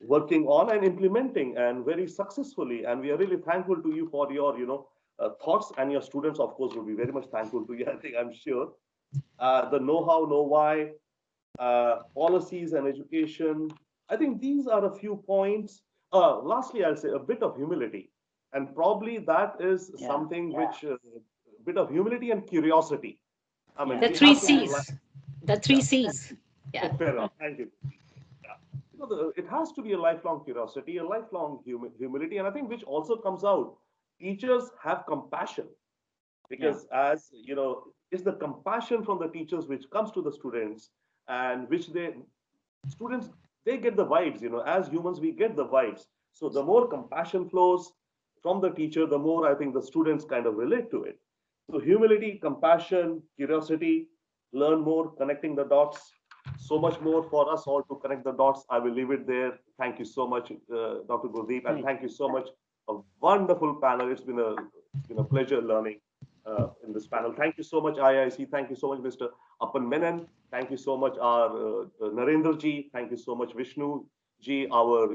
Speaker 7: working on and implementing, and very successfully. And we are really thankful to you for your, thoughts, and your students, of course, will be very much thankful to you. I think, I'm sure. The know-how, know-why, policies and education. I think these are a few points. Lastly, I'll say a bit of humility, and probably that is something which, bit of humility and curiosity. I mean,
Speaker 4: the
Speaker 7: we
Speaker 4: three
Speaker 7: have to be
Speaker 4: C's. The three C's. Yeah.
Speaker 7: Fair enough. Thank you. It has to be a lifelong curiosity, a lifelong humility, and I think which also comes out. Teachers have compassion, because as you know, it's the compassion from the teachers which comes to the students, and which students, they get the vibes. As humans, we get the vibes. So the more compassion flows from the teacher, the more I think the students kind of relate to it. So humility, compassion, curiosity, learn more, connecting the dots. So much more for us all to connect the dots. I will leave it there. Thank you so much, Dr. Gurdeep, and thank you so much. A wonderful panel. It's been a pleasure learning in this panel. Thank you so much, IAIC. Thank you so much, Mr. Appan Menon. Thank you so much, our Narendra ji. Thank you so much, Vishnu ji, our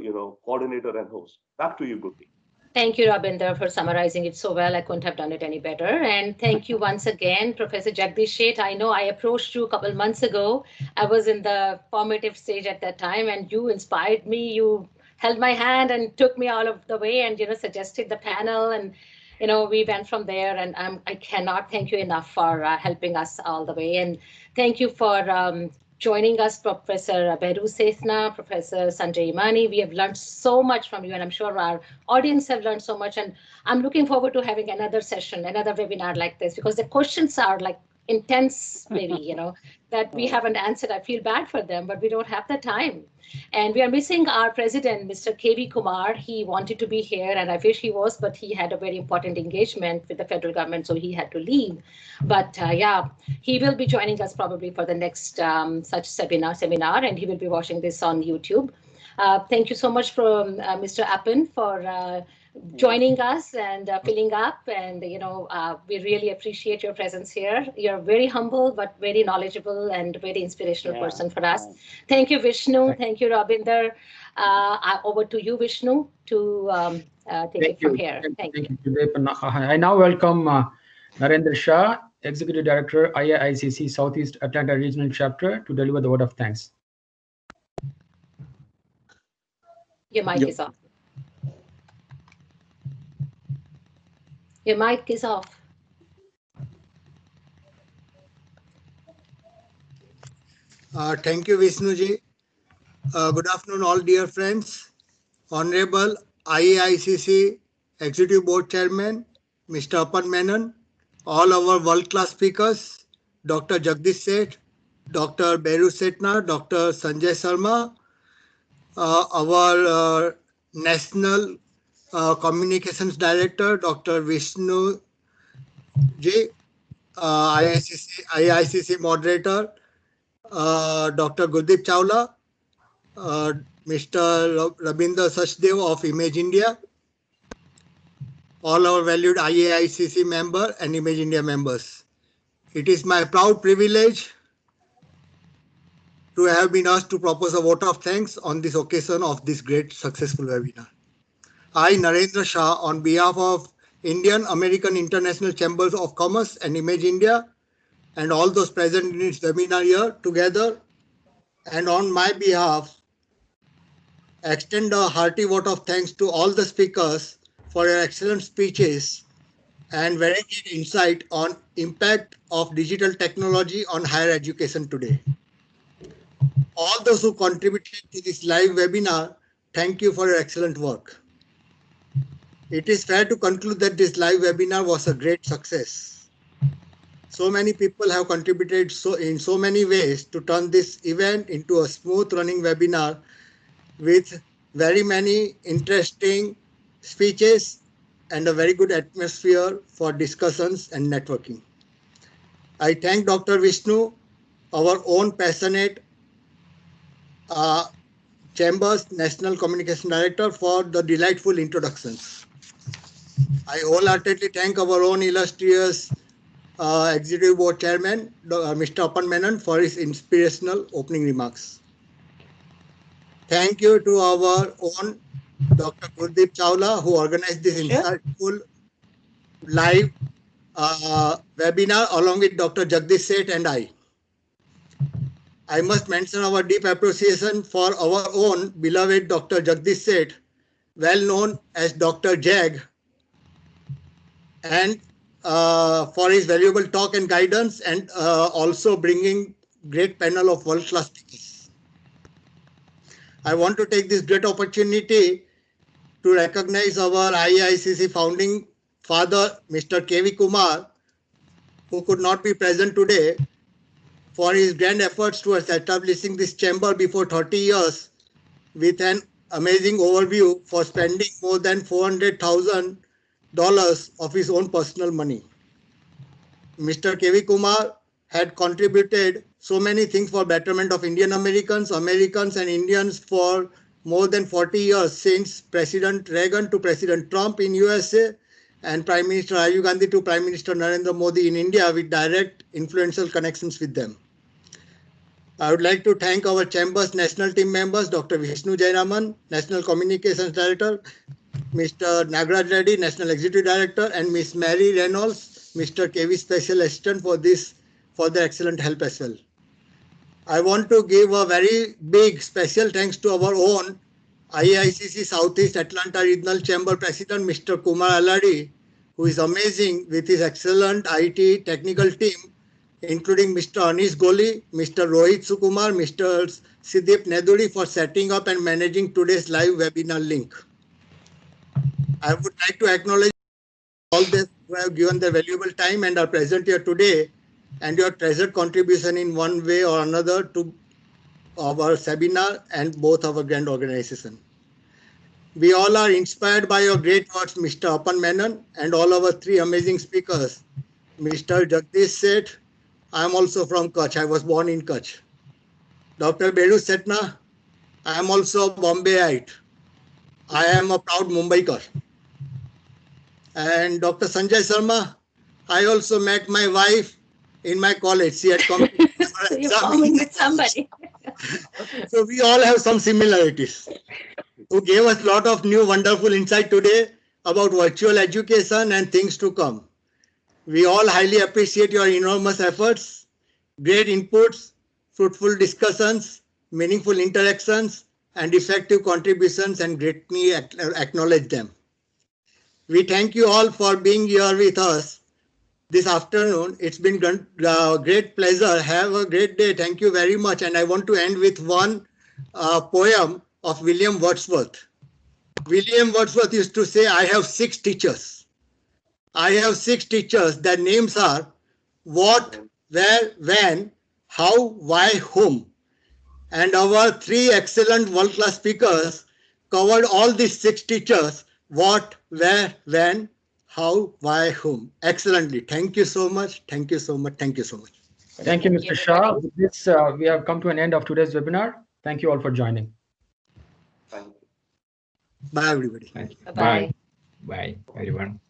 Speaker 7: coordinator and host. Back to you, Gurdeep.
Speaker 4: Thank you, Rabinder, for summarizing it so well. I couldn't have done it any better. And thank you once again, Professor Jag Sheth. I know I approached you a couple months ago. I was in the formative stage at that time, and you inspired me. You held my hand and took me all of the way, and suggested the panel, and we went from there. And I cannot thank you enough for helping us all the way. And thank you for joining us, Professor Beheruz Sethna, Professor Sanjay Mani. We have learned so much from you, and I'm sure our audience have learned so much. And I'm looking forward to having another session, another webinar like this, because the questions are like intense, maybe, that we haven't answered. I feel bad for them, but we don't have the time. And we are missing our president, Mr. KV Kumar. He wanted to be here, and I wish he was, but he had a very important engagement with the federal government, so he had to leave. But he will be joining us probably for the next such seminar, and he will be watching this on YouTube. Thank you so much from Mr. Appan for joining us and filling up, and we really appreciate your presence here. You're very humble but very knowledgeable and very inspirational person for us. Thank you, Vishnu. Thank you, Rabinder. Over to you, Vishnu, to take it from here. Thank you.
Speaker 1: I now welcome Narendra Shah, Executive Director, IAICC Southeast Atlanta Regional Chapter, to deliver the word of thanks.
Speaker 4: Your mic is off. Your mic is off.
Speaker 8: Thank you, Vishnuji. Good afternoon, all dear friends. Honorable IAICC Executive Board Chairman, Mr. Appan Menon, all our world-class speakers, Dr. Jagdish Sheth, Dr. Beheruz Sethna, Dr. Sanjay Sarma, our National Communications Director, Dr. Vishnu Ji, IAICC Moderator, Dr. Gurdeep Chawla, Mr. Rabinder Sachdev of Imagindia, all our valued IAICC member and Imagindia members. It is my proud privilege to have been asked to propose a vote of thanks on this occasion of this great successful webinar. I, Narendra Shah, on behalf of Indian American International Chambers of Commerce and Imagindia, and all those present in this webinar here together, and on my behalf, extend a hearty vote of thanks to all the speakers for your excellent speeches and very deep insight on impact of digital technology on higher education today. All those who contributed to this live webinar, thank you for your excellent work. It is fair to conclude that this live webinar was a great success. So many people have contributed in so many ways to turn this event into a smooth running webinar with very many interesting speeches and a very good atmosphere for discussions and networking. I thank Dr. Vishnu, our own passionate Chamber's National Communication Director, for the delightful introductions. I wholeheartedly thank our own illustrious Executive Board Chairman, Mr. Apan Menon, for his inspirational opening remarks. Thank you to our own Dr. Gurdeep Chawla, who organized this insightful live webinar along with Dr. Jagdish Sheth and I. I must mention our deep appreciation for our own beloved Dr. Jagdish Sheth, well known as Dr. Jag, and for his valuable talk and guidance, and also bringing great panel of world-class speakers. I want to take this great opportunity to recognize our IAICC founding father, Mr. K.V. Kumar, who could not be present today, for his grand efforts towards establishing this chamber before 30 years with an amazing overview for spending more than $400,000 of his own personal money. Mr. K.V. Kumar had contributed so many things for betterment of Indian Americans and Indians for more than 40 years, since President Reagan to President Trump in USA and Prime Minister Rajiv Gandhi to Prime Minister Narendra Modi in India, with direct influential connections with them. I would like to thank our Chamber's national team members, Dr. Vishnu Jairaman, National Communications Director, Mr. Nagraj Reddy, National Executive Director, and Ms. Mary Reynolds, Mr. KV Special Assistant, for their excellent help as well. I want to give a very big special thanks to our own IAICC Southeast Atlanta Regional Chamber President, Mr. Kumar Aladi, who is amazing with his excellent IT technical team, including Mr. Anish Goli, Mr. Rohit Sukumar, Mr. Siddip Neduri, for setting up and managing today's live webinar link. I would like to acknowledge all those who have given their valuable time and are present here today, and your treasured contribution in one way or another to our seminar and both our grand organization. We all are inspired by your great words, Mr. Apan Menon, and all our three amazing speakers, Mr. Jagdish Sheth. I am also from Kutch. I was born in Kutch. Dr. Beheruz Sethna. I am also a Bombayite. I am a proud Mumbaiker. And Dr. Sanjay Sarma. I also met my wife in my college. She had come.
Speaker 4: You're forming with somebody.
Speaker 8: So we all have some similarities. Who gave us a lot of new wonderful insight today about virtual education and things to come. We all highly appreciate your enormous efforts, great inputs, fruitful discussions, meaningful interactions, and effective contributions, and greatly acknowledge them. We thank you all for being here with us this afternoon. It's been a great pleasure. Have a great day. Thank you very much. And I want to end with one poem of William Wordsworth. William Wordsworth used to say, I have 6 teachers. I have 6 teachers. Their names are what, where, when, how, why, whom. And our 3 excellent world-class speakers covered all these 6 teachers: what, where, when, how, why, whom. Excellently. Thank you so much. Thank you so much. Thank you so much.
Speaker 1: Thank you, Mr. Shah. With this, we have come to an end of today's webinar. Thank you all for joining.
Speaker 7: Thank you.
Speaker 8: Bye, everybody.
Speaker 2: Thank you.
Speaker 4: Bye-bye.
Speaker 2: Bye, everyone.